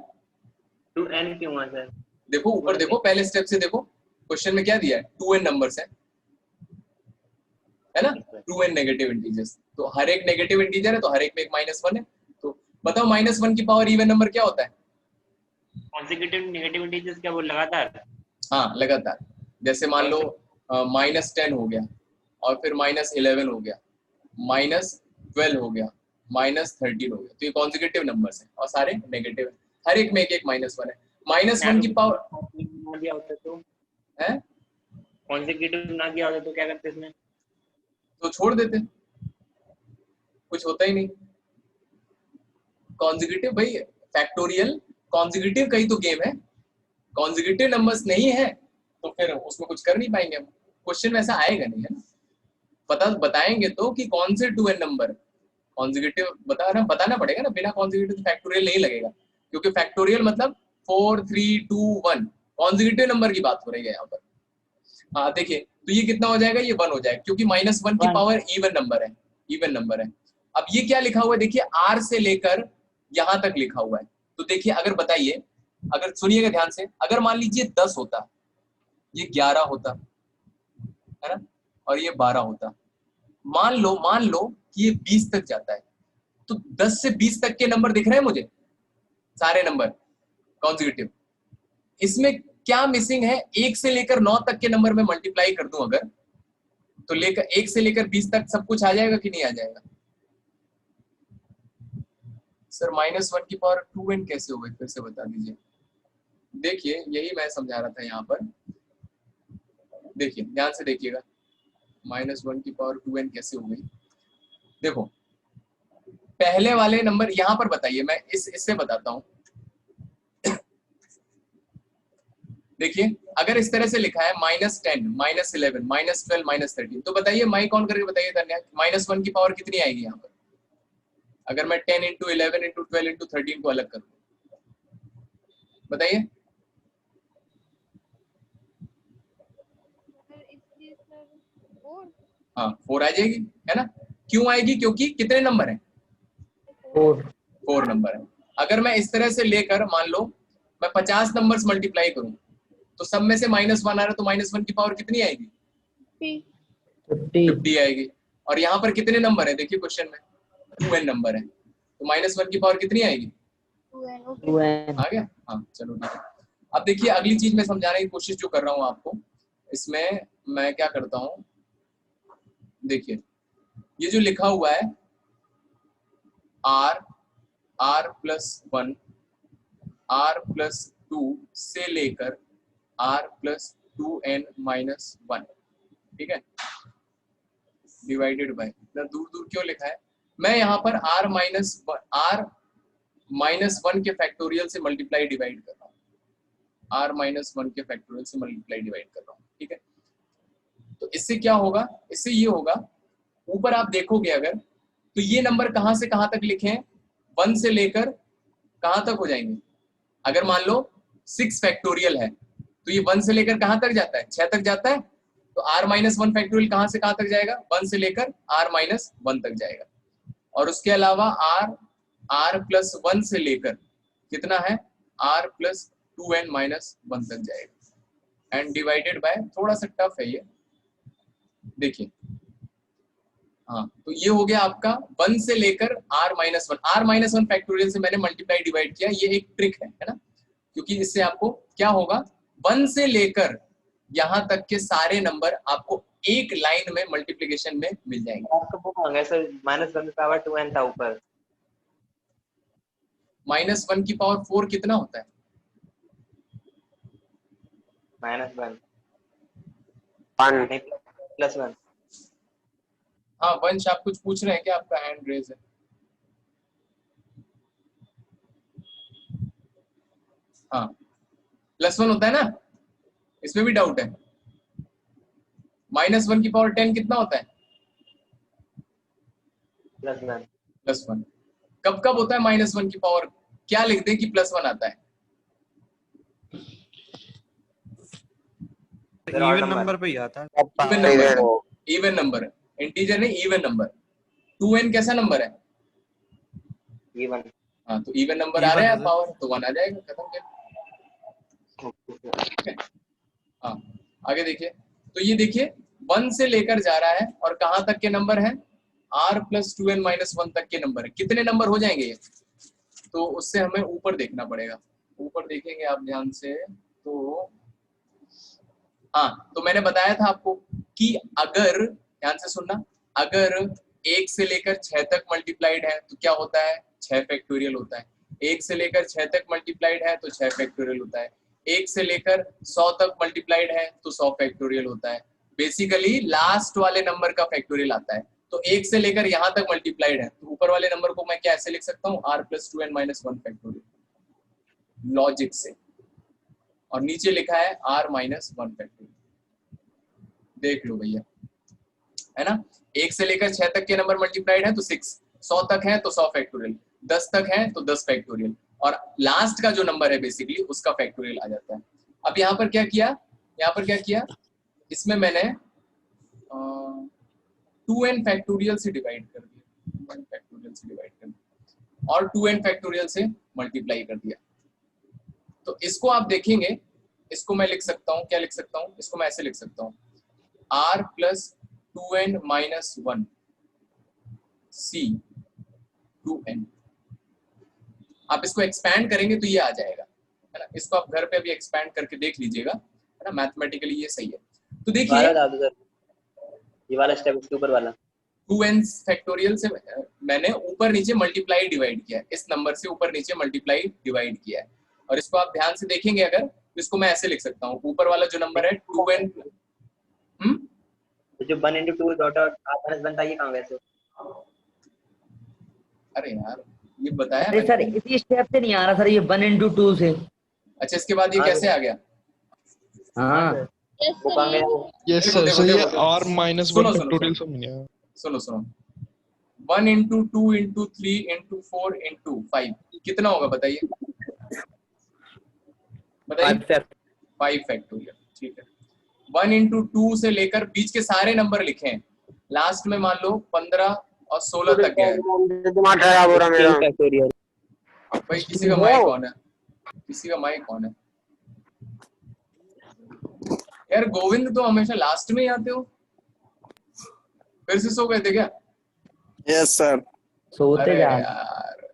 2n क्यों है सर? देखो ऊपर देखो, पहले स्टेप से देखो, क्वेश्चन में क्या दिया है? 2n नंबर्स है ना? 2n नेगेटिव इंटीजर्स, तो हर एक नेगेटिव इंटीजर है, तो हर एक में एक -1 है। तो बताओ -1 की पावर इवन नंबर क्या होता है? कॉन्सेक्यूटिव नेगेटिव इंटीजर्स क्या वो लगातार? हाँ, लगातार। जैसे मान लो -10 हो गया, और फिर -11 हो गया, -12 हो गया, -13 हो गया, तो ये कॉन्सेक्यूटिव नंबर्स हैं और सारे नेगेटिव हैं। हर एक में एक -1 है। -1 की पावर ना दिया होता तो है, कॉन्सेक्यूटिव ना दिया होता तो क्या करते इसमें? तो छोड़ देते, कुछ होता ही नहीं। कॉन्सेक्यूटिव भाई, फैक्टोरियल कॉन्सेक्यूटिव का ही तो गेम है। कॉन्सेक्यूटिव नंबर्स नहीं है तो फिर उसमें कुछ कर नहीं पाएंगे हम। क्वेश्चन वैसा आएगा नहीं, है ना? बताएंगे तो कि कौन से 2n नंबर कॉन्सेक्यूटिव बताना पड़ेगा ना। बिना कॉन्सेक्यूटिव फैक्टोरियल नहीं लगेगा, क्योंकि फैक्टोरियल मतलब 4 3 2 1 कॉन्सेक्यूटिव नंबर की बात हो रही है यहाँ पर। हाँ देखिए, तो ये कितना हो जाएगा? ये 1 हो जाएगा, क्योंकि -1 की पावर इवन नंबर है, इवन नंबर है। अब ये क्या लिखा हुआ है देखिए, r से लेकर यहाँ तक लिखा हुआ है। तो देखिए, अगर बताइए, अगर सुनिएगा ध्यान से, अगर मान लीजिए 10 होता, ये 11 होता, है ना, और ये 12 होता, मान लो कि ये 20 तक जाता है, तो 10 से 20 तक के नंबर दिख रहे हैं मुझे, सारे नंबर कॉन्सेक्यूटिव। इसमें क्या मिसिंग है? 1 से लेकर 9 तक के नंबर में मल्टीप्लाई कर दूं अगर, तो 1 से लेकर 20 तक सब कुछ आ जाएगा कि नहीं आ जाएगा? सर -1 की पावर 2n कैसे हो गई, फिर से बता दीजिए। देखिए, यही मैं समझा रहा था यहाँ पर। देखिए ध्यान से देखिएगा, -1 की पावर 2n कैसे हो गई। देखो, पहले वाले नंबर यहाँ पर बताइए, मैं इससे बताता हूँ। देखिए, अगर इस तरह से लिखा है -10, -11, -12, -13, तो बताइए, माई काउंट करके बताइए धन्या, -1 की पावर कितनी आएगी यहाँ पर? अगर मैं 10 × 11 × 12 × 13 को अलग करूँ, बताइए। इसलिए सर 4। हाँ, 4 आ जाएगी, है ना? क्यों आएगी? क्योंकि कितने नंबर हैं? 4 नंबर है। अगर मैं इस तरह से लेकर, मान लो मैं 50 नंबर्स मल्टीप्लाई करूं, तो सब में से -1 आ रहा है, तो -1 की पावर कितनी आएगी? 50 आएगी। और यहाँ पर कितने नंबर है? देखिए क्वेश्चन में 2n नंबर है, तो -1 की पावर कितनी आएगी? 2n। आ गया? हाँ, चलो ठीक है। अब देखिए, अगली चीज मैं समझाने की कोशिश जो कर रहा हूँ आपको, इसमें मैं क्या करता हूँ, देखिए ये जो लिखा हुआ है r+1 r+2 से लेकर r+2n-1, ठीक है, डिवाइडेड बाय, इतना दूर दूर क्यों लिखा है? मैं यहाँ पर r-1 के फैक्टोरियल से मल्टीप्लाई डिवाइड कर रहा हूँ, r-1 के फैक्टोरियल से मल्टीप्लाई डिवाइड कर रहा हूँ, ठीक है। तो इससे क्या होगा? इससे ये होगा, ऊपर आप देखोगे अगर, तो ये नंबर कहाँ से कहाँ तक लिखे हैं? 1 से लेकर कहाँ तक हो जाएंगे? अगर मान लो 6 फैक्टोरियल है, तो ये 1 से लेकर कहाँ तक जाता है? 6 तक जाता है। तो r-1 फैक्टोरियल कहाँ से कहाँ तक जाएगा? 1 से लेकर r-1 तक जाएगा। और उसके अलावा r+1 से लेकर कितना है? r+2n-1 तक जाएगा, एंड डिवाइडेड बाय, थोड़ा सा टफ है ये, देखिए। हाँ, तो ये हो गया आपका 1 से लेकर r-1 फैक्टोरियल से मैंने मल्टीप्लाई डिवाइड किया। ये एक ट्रिक है ना, क्योंकि इससे आपको क्या होगा, 1 से लेकर यहाँ तक के सारे नंबर आपको एक लाइन में मल्टीप्लिकेशन में मिल जाएंगे। आपका वो मांगा सर, -1 की पावर 2n था ऊपर। -1 की पावर 4 कितना होता है? -1 1 +1। हाँ, वंश आप कुछ पूछ रहे हैं क्या? आपका हैंड रेज है। हाँ, +1 होता है ना, इसमें भी डाउट है। -1 की पावर 10 कितना होता है? +1। +1। कब कब होता है -1 की पावर क्या लिखते हैं कि +1 आता है? इवन नंबर पे ही आता है। Even number, even number, integer नहीं इवन नंबर। 2n कैसा नंबर है? इवन। हाँ, तो इवन नंबर आ रहा है पावर, तो 1 आ जाएगा, खत्म कर। हाँ, आगे देखिए, तो ये देखिए 1 से लेकर जा रहा है और कहाँ तक के नंबर है? r + 2n - 1 तक के नंबर है। कितने नंबर हो जाएंगे ये? तो उससे हमें ऊपर देखना पड़ेगा। ऊपर देखेंगे आप ध्यान से, तो हाँ, तो मैंने बताया था आपको कि अगर, ध्यान से सुनना, अगर 1 से लेकर 6 तक मल्टीप्लाइड है तो क्या होता है? 6 फैक्टोरियल होता है। 1 से लेकर 6 तक मल्टीप्लाइड है तो 6 फैक्टोरियल होता है। 1 से लेकर 100 तक मल्टीप्लाइड है तो 100 फैक्टोरियल होता है। बेसिकली लास्ट वाले नंबर का फैक्टोरियल आता है। तो 1 से लेकर यहाँ तक मल्टीप्लाइड है, तो ऊपर वाले नंबर को मैं क्या ऐसे लिख सकता हूँ? r + 2n - 1 फैक्टोरियल, लॉजिक से। और नीचे लिखा है r - 1 फैक्टोरियल। देख लो भैया, है ना? 1 से लेकर 6 तक के नंबर मल्टीप्लाइड है तो 6, 100 तक है तो 100 फैक्टोरियल, 10 तक है तो 10 फैक्टोरियल, और लास्ट का जो नंबर है बेसिकली उसका फैक्टोरियल आ जाता है। अब यहाँ पर क्या किया? यहाँ पर क्या किया? इसमें मैंने 2n फैक्टोरियल से डिवाइड कर दिया, 2n फैक्टोरियल से डिवाइड कर दिया और 2n फैक्टोरियल से मल्टीप्लाई कर दिया। तो इसको आप देखेंगे, इसको मैं लिख सकता हूँ, क्या लिख सकता हूँ? इसको मैं ऐसे लिख सकता हूँ, r + 2n - 1 c 2n। आप इसको एक्सपैंड करेंगे तो ये आ जाएगा, है ना? इसको आप घर पे अभी एक्सपैंड करके देख लीजिएगा, है ना? मैथमेटिकली ये सही है। तो देखिए ये वाला स्टेप, इसके ऊपर वाला 2n फैक्टोरियल से मैंने ऊपर नीचे मल्टीप्लाई डिवाइड किया है, इस नंबर से ऊपर नीचे मल्टीप्लाई डिवाइड किया है। और इसको आप ध्यान से देखेंगे अगर, तो इसको मैं ऐसे लिख सकता हूँ, ऊपर वाला जो नंबर है 2n, जो 1 × 2 डॉट बनता है, ये कहाँ वैसे? अरे यार ये बताया अरे सर इसी स्टेप से नहीं आ रहा सर, ये 1 × 2 से। अच्छा, इसके बाद ये कैसे आ गया? हाँ वो कहाँ गया? यस देखो, सर, देखो, सो ये देखो, r - 1 सुनो, फैक्टोरियल समझ गया। सुनो 1 × 2 × 3 × 4 × 5 कितना होगा बताइए? बताइए। 5 फैक्टोरियल, ठीक है। 1 × 2 से लेकर बीच के सारे नंबर लिखे हैं, लास्ट में मान लो 15 और 16 तक गया है। दिमाग खराब हो रहा मेरा। भाई किसी का माइक कौन है? किसी का माइक कौन है यार? गोविंद तो हमेशा लास्ट में ही आते हो, फिर से सो गए थे क्या? Yes sir. सोते अरे जा यार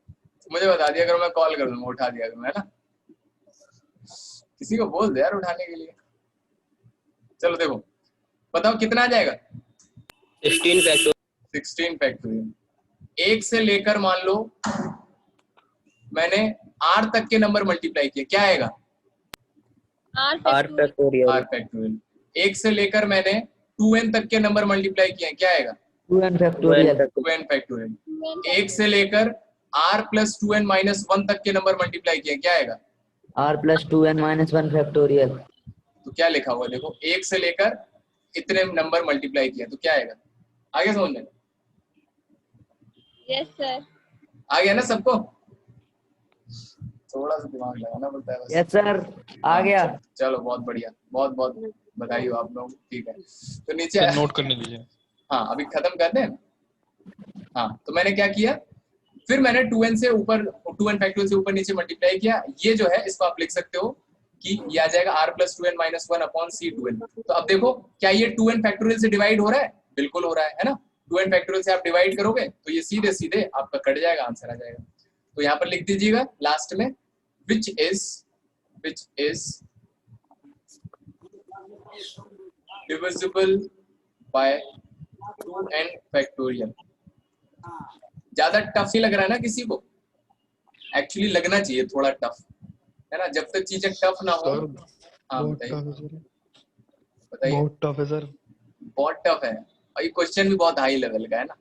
मुझे बता दिया करो, मैं कॉल कर दूंगा, उठा दिया करो, है ना? किसी को बोल दे यार उठाने के लिए। चलो देखो, बताओ कितना आ जाएगा? 16 फैक्टोरियल। 1 से लेकर मान लो मैंने r तक के नंबर मल्टीप्लाई किए, क्या आएगा? r factorial. r factorial. 1 से लेकर मैंने 2n तक के नंबर मल्टीप्लाई किए, क्या आएगा? 2n factorial. 2n factorial. 1 से लेकर r + 2n - 1 तक के नंबर मल्टीप्लाई किए, क्या आएगा? r + 2n - 1 factorial. तो क्या लिखा हुआ देखो, 1 से लेकर इतने नंबर मल्टीप्लाई किए तो क्या आएगा? आगे समझ में? Yes sir. आ गया ना सबको? थोड़ा सा दिमाग लगाना पड़ता है बस। यस सर आ गया। चलो बहुत बढ़िया, बहुत बहुत बधाई हो आप लोग, ठीक है। तो नीचे सर नोट करने दीजिए। हाँ अभी खत्म करते हैं। हाँ तो मैंने क्या किया, फिर मैंने 2n से ऊपर, 2n फैक्टोरियल से ऊपर नीचे मल्टीप्लाई किया। ये जो है इसको आप लिख सकते हो कि ये आ जाएगा r + 2n - 1 / c2n। तो अब देखो क्या ये 2n फैक्टोरियल से डिवाइड हो रहा है? बिल्कुल हो रहा है ना? 2n फैक्टोरियल से आप डिवाइड करोगे तो ये सीधे सीधे आपका कट जाएगा, आंसर आ जाएगा। तो यहाँ पर लिख दीजिएगा लास्ट में which is divisible by 2n factorial. ज्यादा टफ नहीं लग रहा है ना किसी को? एक्चुअली लगना चाहिए थोड़ा टफ, है ना? जब तक चीजें टफ ना हो। हाँ बताइए, बताइए। बहुत टफ है सर, बहुत टफ है और ये क्वेश्चन भी बहुत हाई लेवल का है ना,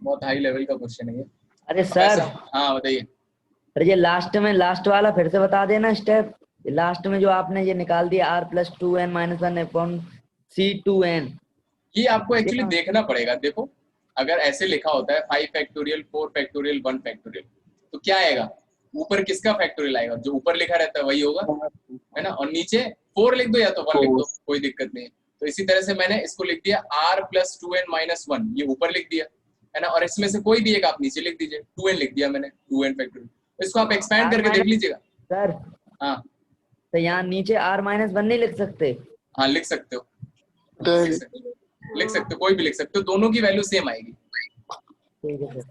बहुत हाई लेवल का क्वेश्चन है ये। अरे सर हाँ बताइए। अरे ये लास्ट वाला फिर से बता देना स्टेप। लास्ट में जो आपने ये निकाल दिया r + 2n - 1 / c2n, ये आपको एक्चुअली देखना पड़ेगा। देखो अगर ऐसे लिखा होता है 5 फैक्टोरियल 4 फैक्टोरियल 1 फैक्टोरियल, तो क्या आएगा, ऊपर किसका फैक्टोरियल आएगा, जो ऊपर लिखा रहता है वही होगा, है ना। और नीचे 4 लिख दो या तो 1 लिख दो, कोई दिक्कत नहीं है। तो इसी तरह से मैंने इसको लिख दिया r + 2n - 1, ये ऊपर लिख दिया, है ना। और इसमें से कोई भी एक आप नीचे लिख दीजिए, 2n लिख दिया मैंने, 2n फैक्टोरियल। इसको आप एक्सपैंड करके देख लीजिएगा। सर हाँ तो यहाँ नीचे r-1 नहीं लिख सकते? हाँ लिख सकते हो, लिख सकते हो, कोई भी लिख सकते हो, दोनों की वैल्यू सेम आएगी। ठीक है सर।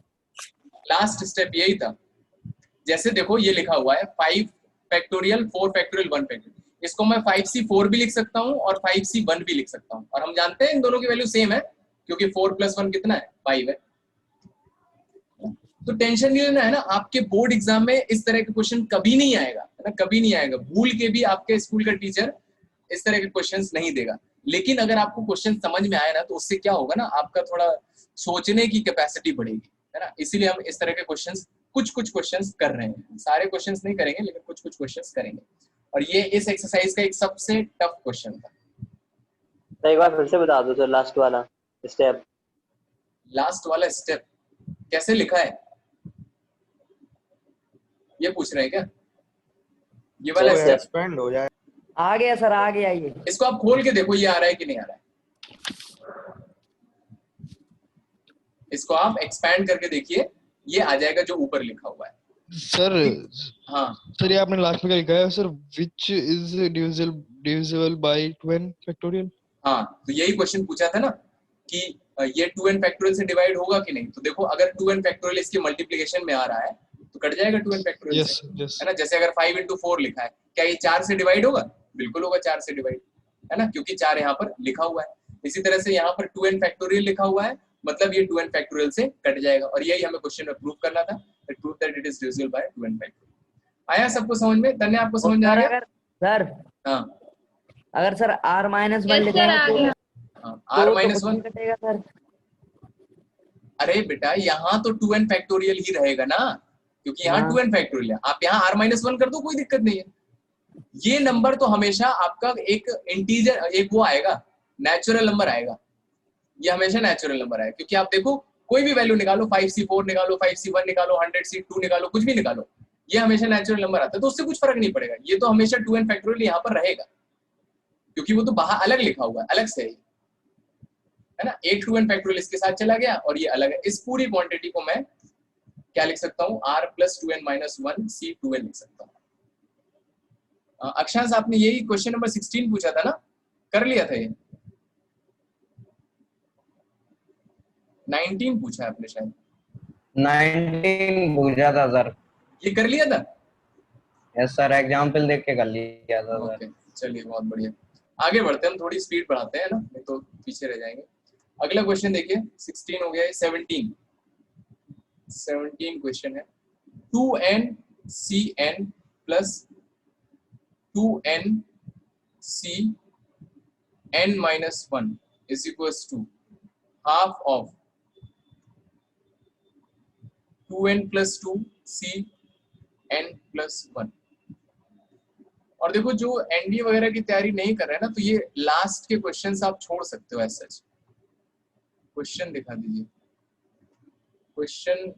लास्ट स्टेप यही था। जैसे देखो ये लिखा हुआ है 5 फैक्टोरियल 4 फैक्टोरियल 1 फैक्टोरियल, इसको मैं 5c4 भी लिख सकता हूँ और 5c1 भी लिख सकता हूँ। और हम जानते हैं इन दोनों की वैल्यू सेम है, क्योंकि 4 + 1 कितना है, 5 है। तो टेंशन नहीं लेना, है ना। आपके बोर्ड एग्जाम में इस तरह के क्वेश्चन कभी नहीं आएगा, है ना, कभी नहीं आएगा। भूल के भी आपके स्कूल का टीचर इस तरह के क्वेश्चंस नहीं देगा। लेकिन अगर आपको क्वेश्चन समझ में आए ना, तो उससे क्या होगा ना, आपका थोड़ा सोचने की कैपेसिटी बढ़ेगी, है ना। इसीलिए हम इस तरह के क्वेश्चंस कुछ क्वेश्चंस कर रहे हैं, सारे क्वेश्चंस नहीं करेंगे लेकिन कुछ क्वेश्चंस करेंगे। और ये इस एक्सरसाइज का एक सबसे टफ क्वेश्चन था। तो एक बार फिर से बता दो सर, लास्ट वाला स्टेप। लास्ट वाला स्टेप कैसे लिखा है ये पूछ रहे हैं क्या? ये वाला स्टेप एक्सपेंड हो जाए। आ गया सर, आ गया ये। इसको आप खोल के देखो, ये आ रहा है कि नहीं आ रहा है। इसको आप एक्सपैंड करके देखिए, ये आ जाएगा जो ऊपर लिखा हुआ है। सर हाँ सर, ये आपने लास्ट में क्या लिखा है sir, which is divisible by 2n factorial? हाँ, तो यही क्वेश्चन पूछा था ना कि ये 2n फैक्टोरियल से डिवाइड होगा कि नहीं। तो देखो अगर 2n फैक्टोरियल इसके मल्टीप्लिकेशन में आ रहा है तो कट जाएगा 2n फैक्टोरियल यस से, यस है ना। जैसे अगर 5 × 4 लिखा है, क्या ये 4 से डिवाइड होगा? बिल्कुल होगा 4 से डिवाइड, है ना, क्योंकि 4 यहाँ पर लिखा हुआ है। इसी तरह से यहाँ पर 2n फैक्टोरियल लिखा हुआ है, मतलब ये 2n फैक्टोरियल से कट जाएगा। और यही हमें क्वेश्चन में प्रूव करना था, prove that it is divisible by 2n factorial. आया सबको समझ में? तन्ने आपको समझ में आ गया? सर हाँ अगर सर r-1 Yes, sir, लिखेंगे आ गया। हाँ, तो r-1 कुछ नहीं कटेगा सर। अरे बेटा यहाँ तो 2n फैक्टोरियल ही रहेगा ना, क्योंकि यहाँ हाँ। 2n फैक्टोरियल है। आप यहाँ r-1 कर दो, कोई दिक्कत नहीं है। ये नंबर तो हमेशा आपका एक इंटीजर, एक वो आएगा, नेचुरल नंबर आएगा। ये हमेशा नेचुरल नंबर आएगा, क्योंकि आप देखो कोई भी वैल्यू निकालो, 5c4 निकालो, 5c1 निकालो, 100c2 निकालो, कुछ भी निकालो, ये हमेशा नेचुरल नंबर आता है। तो उससे कुछ फर्क नहीं पड़ेगा, ये तो हमेशा 2n फैक्टोरियल यहाँ पर रहेगा, क्योंकि वो तो बाहर अलग लिखा हुआ है, अलग से है ना। एक 2n फैक्टोरियल इसके साथ चला गया और ये अलग है। इस पूरी क्वांटिटी को मैं क्या लिख सकता हूँ, r + 2n - 1 c2n लिख सकता हूँ। अक्षांश आपने यही क्वेश्चन नंबर 16 पूछा था ना, कर लिया था ये? 19 पूछा है आपने शायद। 19 पूछा था सर। ये कर लिया था? यस सर, एग्जाम्पल देख के कर लिया था सर। ओके चलिए, बहुत बढ़िया। आगे बढ़ते हैं, हम थोड़ी स्पीड बढ़ाते हैं ना, नहीं तो पीछे रह जाएंगे। अगला क्वेश्चन देखिए, 16 हो गया है, 17 क्वेश्चन है। 2n + 2n c n - 1 = half of 2n + 2 c n + 1। और देखो जो एनडीए वगैरह की तैयारी नहीं कर रहे हैं ना, तो ये लास्ट के क्वेश्चंस आप छोड़ सकते हो। ऐसा क्वेश्चन दिखा दीजिए। क्वेश्चन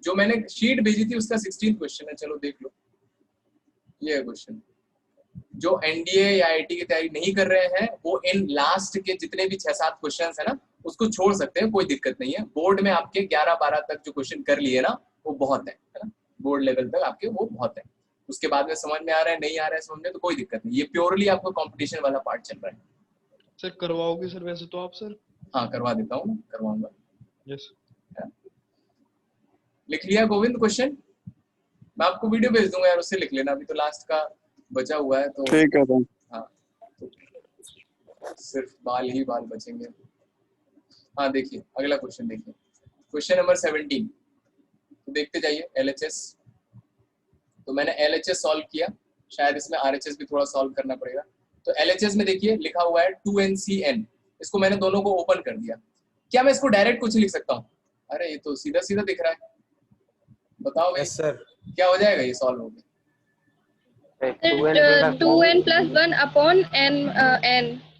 जो मैंने शीट भेजी थी उसका 16 क्वेश्चन है, चलो देख लो। ये है क्वेश्चन। जो एनडीए या आईआईटी की तैयारी नहीं कर रहे हैं वो इन लास्ट के जितने भी 6-7 क्वेश्चंस है ना, उसको छोड़ सकते हैं, कोई दिक्कत नहीं है। बोर्ड में आपके 11-12 तक जो क्वेश्चन कर लिए ना, वो बहुत है ना, बोर्ड लेवल तक आपके वो बहुत है। उसके बाद में समझ में आ रहा है, नहीं आ रहा है समझ में, तो कोई दिक्कत नहीं। ये प्योरली आपको कंपटीशन वाला पार्ट चल रहा है। सर करवाओगे सर वैसे तो आप सर? हाँ करवा देता हूँ, करवाऊंगा। यस। लिख लिया गोविंद क्वेश्चन? मैं आपको वीडियो भेज दूंगा यार, उससे लिख लेना। अभी तो लास्ट का बचा हुआ है, तो ठीक है सर। हाँ, तो सिर्फ बाल ही बाल बचेंगे। हाँ देखिए अगला क्वेश्चन देखिए, क्वेश्चन नंबर 17। तो देखते जाइए LHS। तो मैंने LHS सॉल्व किया, शायद इसमें RHS भी थोड़ा सॉल्व करना पड़ेगा। तो LHS में देखिए लिखा हुआ है 2NCN, इसको मैंने दोनों को ओपन कर दिया। क्या मैं इसको डायरेक्ट कुछ लिख सकता हूँ? अरे ये तो सीधा सीधा दिख रहा है, बताओ भाई। Yes sir. क्या हो जाएगा ये सॉल्व हो गया? 2n + 1 upon n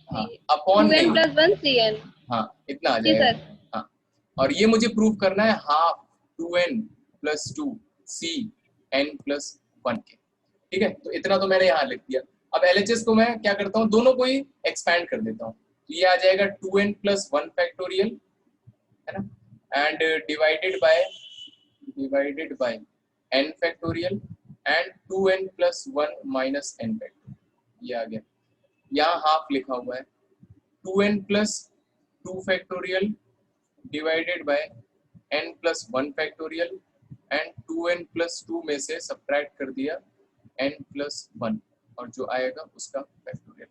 हाँ, अपॉन 2n + 1 cn। हाँ इतना आ जी जाएगा। सर। हाँ, और ये मुझे प्रूव करना है हाफ 2n + 2 सी n प्लस 1 के। ठीक है, तो इतना तो मैंने यहाँ लिख दिया। अब LHS को मैं क्या करता हूँ, दोनों को ही एक्सपैंड कर देता हूँ, तो ये आ जाएगा 2n प्लस 1 फैक्टोरियल, है ना, and divided by n factorial and 2n plus 1 minus n factorial, ये आ गया। यहाँ हाफ लिखा हुआ है 2n plus 2 factorial divided by n plus 1 factorial and 2n plus 2 में से सब्ट्रैक्ट कर दिया n प्लस 1 और जो आएगा उसका फैक्टोरियल।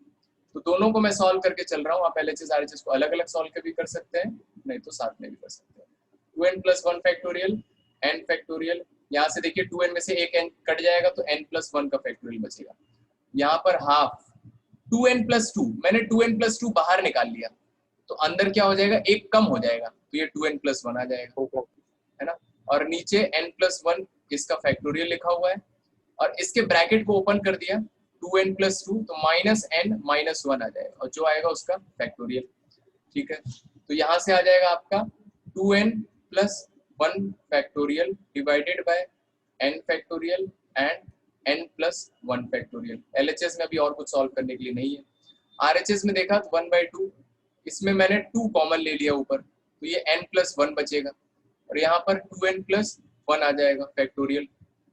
तो दोनों को मैं सॉल्व करके चल रहा हूँ। आप LHS RHS को अलग अलग सॉल्व कर भी कर सकते हैं, नहीं तो साथ में भी कर सकते हैं। 2n plus 1 factorial n factorial, यहाँ से देखिए 2n में से एक n कट जाएगा तो n प्लस 1 का फैक्टोरियल बचेगा। यहाँ पर हाफ 2n प्लस 2, मैंने 2n प्लस 2 बाहर निकाल लिया तो अंदर क्या हो जाएगा, एक कम हो जाएगा तो ये 2n प्लस 1 आ जाएगा, है ना। और नीचे n प्लस 1 इसका फैक्टोरियल लिखा हुआ है और इसके ब्रैकेट को ओपन कर दिया 2n प्लस 2 तो माइनस n माइनस 1 आ जाएगा और जो आएगा उसका फैक्टोरियल। ठीक है, तो यहाँ से आ जाएगा आपका 2n plus 1 factorial divided by n factorial and n plus 1 factorial. LHS में अभी और कुछ सॉल्व करने के लिए नहीं है। RHS में देखा तो 1/2, इसमें मैंने 2 कॉमन ले लिया ऊपर तो ये n प्लस 1 बचेगा और यहाँ पर 2n प्लस 1 आ जाएगा factorial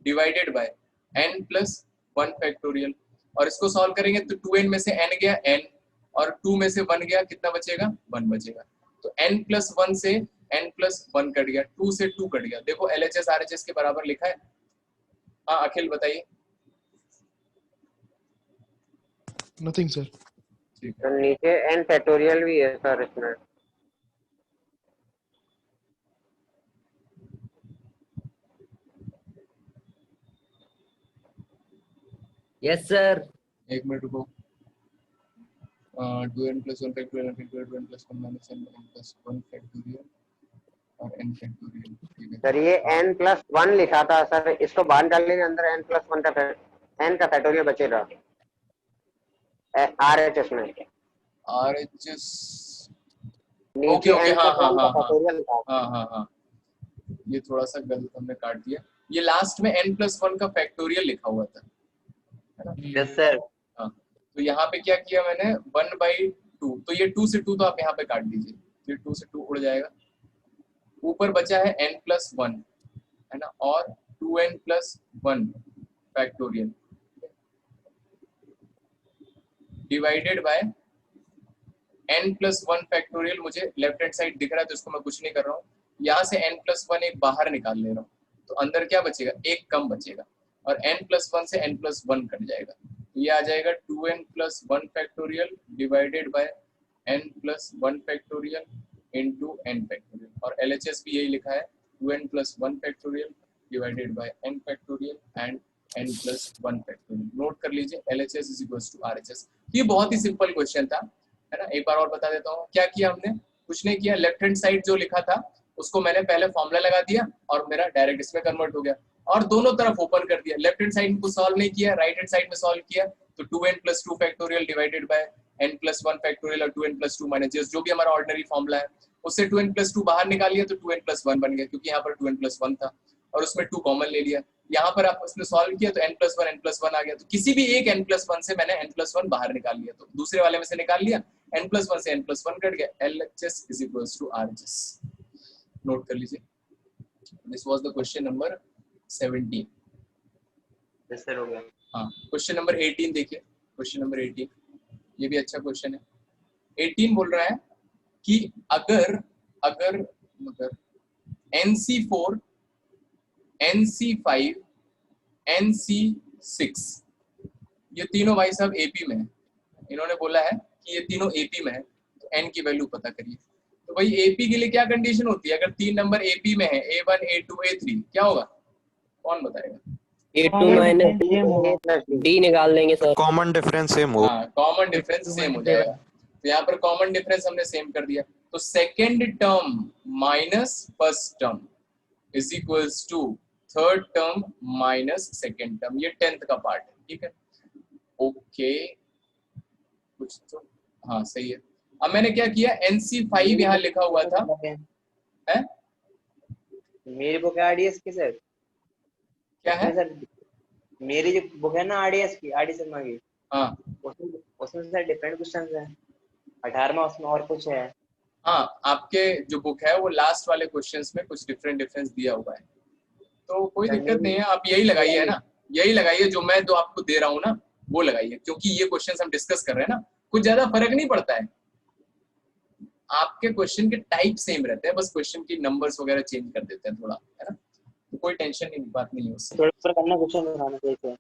divided by n plus 1 factorial. और इसको सॉल्व करेंगे तो 2n में से n गया n और 2 में से 1 गया, कितना बचेगा, 1 बचेगा। तो n प्लस 1 से n प्लस 1 कट गया, 2 से 2 कट गया। देखो LHS RHS के बराबर लिखा है। हाँ अखिल बताइए। Nothing sir. तो नीचे n फैक्टोरियल भी है सर इसमें। Yes sir. एक मिनट रुको। 2n plus 1 factorial factorial 2n plus 1 minus n plus 1 factorial और n फैक्टोरियल। ठीक है सर ये n प्लस 1 लिखा था सर, इसको बाहर निकाल लेंगे, अंदर n प्लस 1 का n का फैक्टोरियल बचेगा RHS में। RHS नीचे ओके n हाँ प्लस हाँ 1 का हाँ फैक्टोरियल था। हाँ, ये थोड़ा सा गलत हमने काट दिया। ये लास्ट में n प्लस 1 का फैक्टोरियल लिखा हुआ था, है ना। Yes sir. हाँ, तो यहाँ पे क्या किया मैंने 1/2, तो ये 2 से 2 तो आप यहाँ पे काट दीजिए, ये 2 से 2 उड़ जाएगा। ऊपर बचा है n प्लस 1, है ना, और 2n plus 1 factorial divided by n plus 1 factorial. मुझे लेफ्ट हैंड साइड दिख रहा है तो इसको मैं कुछ नहीं कर रहा हूँ। यहाँ से n प्लस 1 एक बाहर निकाल ले रहा हूँ तो अंदर क्या बचेगा, एक कम बचेगा और n प्लस 1 से n प्लस 1 कट जाएगा तो ये आ जाएगा 2n plus 1 factorial divided by n plus 1 factorial into n factorial. और LHS भी यही लिखा है 2n plus 1 factorial divided by n factorial and n plus 1 factorial. Note कर लीजिए LHS is equals to RHS। ये बहुत ही सिंपल क्वेश्चन था, है ना। एक बार और बता देता हूँ क्या किया हमने, कुछ नहीं किया। लेफ्ट हैंड साइड जो लिखा था उसको मैंने पहले फॉर्मूला लगा दिया और मेरा डायरेक्ट इसमें कन्वर्ट हो गया और दोनों तरफ ओपन कर दिया। लेफ्ट हैंड साइड को सॉल्व नहीं किया, राइट हैंड साइड में सॉल्व किया तो 2n plus 2 factorial divided by n plus 1 factorial और 2n प्लस 2 माइनस जो भी हमारा ऑर्डिनरी फॉर्मूला है उससे 2n प्लस 2 बाहर निकाल लिया तो 2n प्लस 1 बन गया, क्योंकि यहाँ पर 2n प्लस 1 था और उसमें 2 कॉमन ले लिया। यहाँ पर आप उसने सॉल्व किया तो n प्लस 1 आ गया, तो किसी भी एक n प्लस 1 से मैंने n प्लस 1 बाहर निकाल लिया तो दूसरे वाले में से निकाल लिया, n प्लस 1 से n प्लस 1 कट गया। LHS is equals to RHS। Note कर लीजिए। This was the question number 17। Yes sir हो गया। हाँ, क्वेश्चन नंबर 18 देखिए। क्वेश्चन नंबर 18 ये भी अच्छा क्वेश्चन है। 18 बोल रहा है कि अगर NC4 NC5 NC6 ये तीनों भाई साहब AP में है। इन्होंने बोला है कि ये तीनों AP में है तो n की वैल्यू पता करिए। तो भाई AP के लिए क्या कंडीशन होती है, अगर 3 नंबर AP में है A1 A2 A3 क्या होगा, कौन बताएगा? A2 माइनस D निकाल लेंगे सर। कॉमन डिफरेंस सेम हो। हाँ, कॉमन डिफरेंस सेम हो जाएगा। तो यहाँ पर कॉमन डिफरेंस हमने सेम कर दिया तो second term minus first term is equals to third term minus second term. ये 10th का पार्ट है, ठीक है। ओके कुछ तो हाँ सही है। अब मैंने क्या किया, NC5 यहाँ लिखा हुआ था है मेरी बुक आईडी इसकी सर क्या है? सर मेरी जो बुक है ना आरडीएस की, आरडी शर्मा की, हाँ उसमें सर डिफरेंट क्वेश्चंस है। 18वां उसमें और कुछ है। हाँ, आपके जो बुक है वो लास्ट वाले क्वेश्चंस में कुछ डिफरेंस दिया हुआ है, तो कोई दिक्कत नहीं है, आप यही लगाइए है ना, यही लगाइए जो मैं तो आपको दे रहा हूँ ना वो लगाइए, क्योंकि ये क्वेश्चंस हम डिस्कस कर रहे हैं ना, कुछ ज्यादा फर्क नहीं पड़ता है, आपके क्वेश्चन के टाइप सेम रहते हैं, बस क्वेश्चन की नंबर्स वगैरह चेंज कर देते हैं थोड़ा, है ना, तो कोई टेंशन नहीं, बात नहीं है उससे। थोड़ा ऊपर करना क्वेश्चन बनाना चाहिए।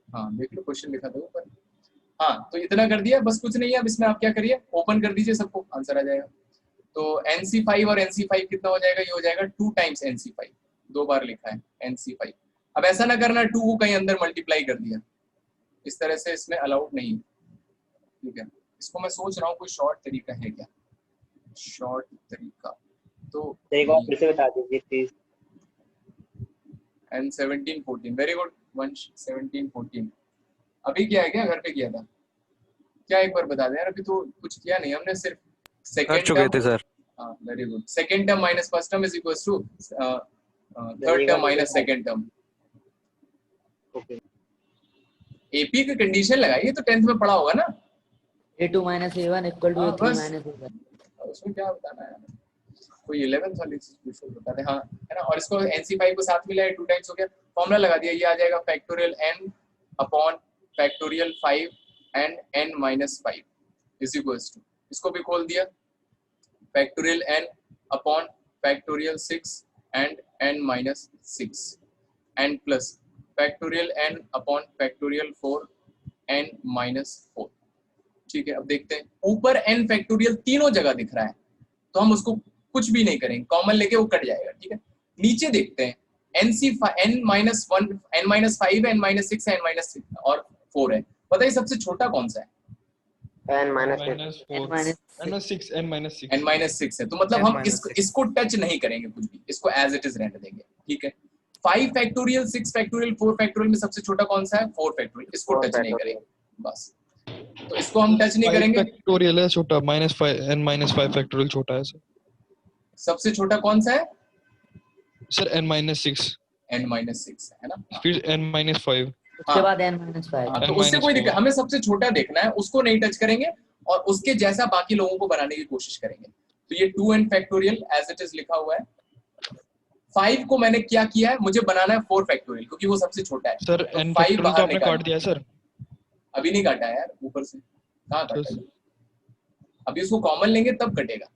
हाँ देख लो क्वेश्चन लिखा था ऊपर। हाँ तो इतना कर दिया, बस कुछ नहीं है अब इसमें, आप क्या करिए ओपन कर दीजिए, सबको आंसर आ जाएगा। तो NC5 और NC5 कितना हो जाएगा, ये हो जाएगा 2 टाइम्स NC5, 2 बार लिखा है NC5। अब ऐसा ना करना 2 को कहीं अंदर मल्टीप्लाई कर दिया, इस तरह से इसमें अलाउड नहीं, ठीक है। इसको मैं सोच रहा हूँ कोई शॉर्ट तरीका है क्या, शॉर्ट तरीका, तो एक बार फिर से बता दीजिए प्लीज। N17 14, वेरी गुड वंश, 17 14 अभी किया है क्या, घर पे किया था क्या, एक बार बता दें यार, अभी तो कुछ किया नहीं हमने, सिर्फ सेकंड चुके थे सर। हाँ very good, second term minus first term is equals to third term minus second term. AP की कंडीशन लगाइए तो 10th में पढ़ा होगा ना, A2 minus A1 equal to हाँ, A3 बस। minus A1। उसमें क्या बताना है, कोई 11th वाली चीज बता दे, हाँ है ना। और इसको NC5 को साथ मिला है, 2 टाइम्स हो गया, फॉर्मूला लगा दिया, ये आ जाएगा factorial n upon factorial 5 and n minus 5 is equals to, इसको भी खोल दिया, factorial n upon factorial 6 and n minus 6 and plus factorial n upon factorial 4 n minus 4, ठीक है। अब देखते हैं ऊपर n फैक्टोरियल तीनों जगह दिख रहा है, तो हम उसको कुछ भी नहीं करेंगे, कॉमन लेके वो कट जाएगा, ठीक है। नीचे देखते हैं n minus 1 n minus 5 n minus 6 n minus 6 और 4 है, बताइए सबसे छोटा कौन सा है, n minus n माइनस 6 है, तो मतलब हम इसको टच नहीं करेंगे कुछ भी, इसको एज इट इज रहने देंगे, ठीक है। 5 फैक्टोरियल 6 फैक्टोरियल 4 फैक्टोरियल में सबसे छोटा कौन सा है, 4 फैक्टोरियल, इसको टच नहीं करेंगे बस, तो इसको हम टच नहीं करेंगे। फैक्टोरियल है छोटा, -5 n -5 फैक्टोरियल छोटा है सर। सबसे छोटा कौन सा है सर n -6, n माइनस 6 है ना, फिर n -5, उसके बाद n minus 5। हाँ, तो उससे कोई दिक्कत, हमें सबसे छोटा देखना है, उसको नहीं टच करेंगे और उसके जैसा बाकी लोगों को बनाने की कोशिश करेंगे। तो ये 2n factorial as it is लिखा हुआ है, 5 को मैंने क्या किया है, मुझे बनाना है 4 फैक्टोरियल क्योंकि वो सबसे छोटा है, सर तो n 5 फैक्टोरियल तो बाहर आपने निकाल, काट दिया है सर। अभी नहीं काटा है यार, ऊपर से कहाँ काटा है, अभी उसको कॉमन लेंगे तब कटेगा,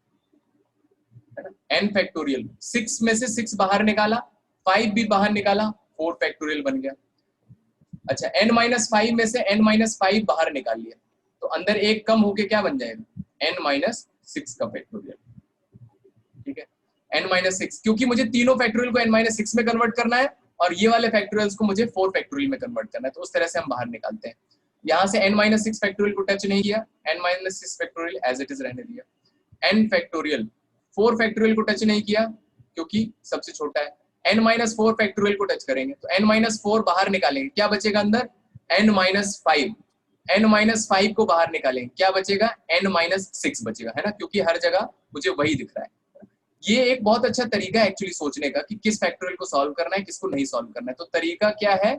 है ना। n फैक्टोरियल 6 में से 6 बाहर निकाला, 5 भी बाहर निकाला, 4 फैक्टोरियल बन गया। अच्छा n माइनस 5 में से n माइनस 5 बाहर निकाल लिया, तो अंदर एक कम होके क्या बन जाएगा, n माइनस 6 का फैक्टोरियल, ठीक है। n माइनस 6, क्योंकि मुझे तीनों फैक्टोरियल को n माइनस 6 में कन्वर्ट करना है और ये वाले फैक्टोरियल्स को मुझे 4 फैक्टोरियल में कन्वर्ट करना है, तो उस तरह से हम बाहर निकालते हैं। यहाँ से n माइनस 6 फैक्टोरियल को टच नहीं किया, n minus 6 factorial as it is रहने दिया। n फैक्टोरियल 4 फैक्टोरियल को टच नहीं किया क्योंकि सबसे छोटा है, n माइनस 4 फैक्टोरियल को टच करेंगे, तो n माइनस 4 बाहर निकालेंगे, क्या बचेगा अंदर, n माइनस 5, n माइनस 5 को बाहर निकालेंगे, क्या बचेगा, n माइनस 6 बचेगा, है ना, क्योंकि हर जगह मुझे वही दिख रहा है। ये एक बहुत अच्छा तरीका है एक्चुअली सोचने का कि किस फैक्टोरियल को सॉल्व करना है, किसको नहीं सॉल्व करना है। तो तरीका क्या है,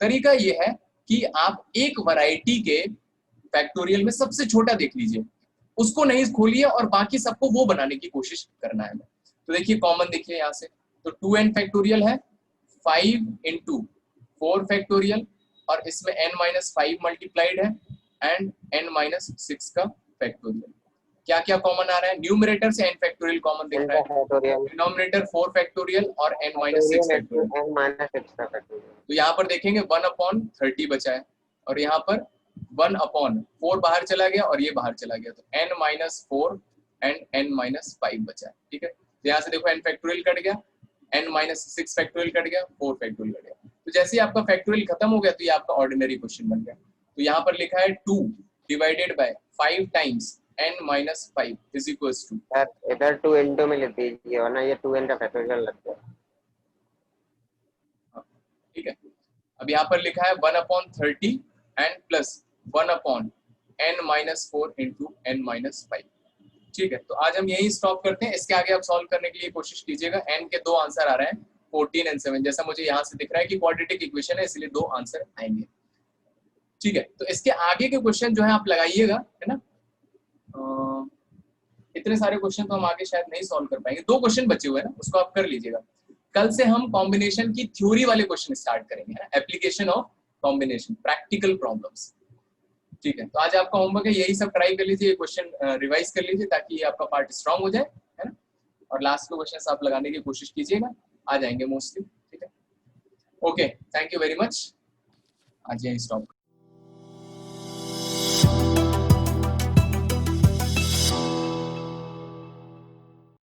तरीका ये है कि आप एक वैरायटी के फैक्टोरियल में सबसे छोटा देख लीजिए, उसको नहीं खोलिए और बाकी सबको वो बनाने की कोशिश करना है। तो देखिए कॉमन देखिए यहाँ से, तो 2n फैक्टोरियल है, 5 into 4 फैक्टोरियल और इसमें n माइनस 5 मल्टीप्लाइड है एंड n माइनस 6 का फैक्टोरियल। क्या क्या कॉमन आ रहा है, न्यूमरेटर से n फैक्टोरियल कॉमन दिख रहा है, डिनोमिनेटर 4 फैक्टोरियल और n माइनस 6 फैक्टोरियल। तो यहाँ पर देखेंगे 1/30 बचा है और यहाँ पर 1/4 बाहर चला गया और ये बाहर चला गया, तो n minus 4 and n minus 5 बचा है, ठीक है। तो यहाँ से देखो n फैक्टोरियल कट गया, n माइनस 6 फैक्टोरियल कट गया, 4 फैक्टोरियल कट गया। तो जैसे ही आपका फैक्टोरियल खत्म हो गया तो ये आपका ऑर्डिनरी क्वेश्चन बन गया। तो यहाँ पर लिखा है 2 divided by 5 times n minus 5 is equals to, इधर 2 into में लिख दीजिए वरना ये 2n का फैक्टोरियल लग गया, ठीक है। अब यहाँ पर लिखा है 1/30 and plus 1/n minus 4 into n minus 5, ठीक है। तो आज हम यही स्टॉप करते हैं, इसके आगे आप सॉल्व करने के लिए कोशिश कीजिएगा। n के 2 आंसर आ रहे हैं, 14 एंड 7, जैसा मुझे यहाँ से दिख रहा है कि क्वाड्रेटिक इक्वेशन है, इसलिए 2 आंसर आएंगे। ठीक है, तो इसके आगे के क्वेश्चन जो है आप लगाइएगा, है ना। इतने सारे क्वेश्चन तो हम आगे शायद नहीं सॉल्व कर पाएंगे, 2 क्वेश्चन बचे हुए हैं ना, उसको आप कर लीजिएगा। कल से हम कॉम्बिनेशन की थ्योरी वाले क्वेश्चन स्टार्ट करेंगे, है ना, application of combination, practical problems. ठीक है, तो आज आपका होमवर्क है, यही सब ट्राई कर लीजिए, क्वेश्चन रिवाइज कर लीजिए ताकि ये आपका पार्ट स्ट्रांग हो जाए, है ना। और लास्ट के क्वेश्चन आप लगाने की कोशिश कीजिएगा, आ जाएंगे मोस्टली। ठीक है, okay, thank you very much. आज यही स्टॉप।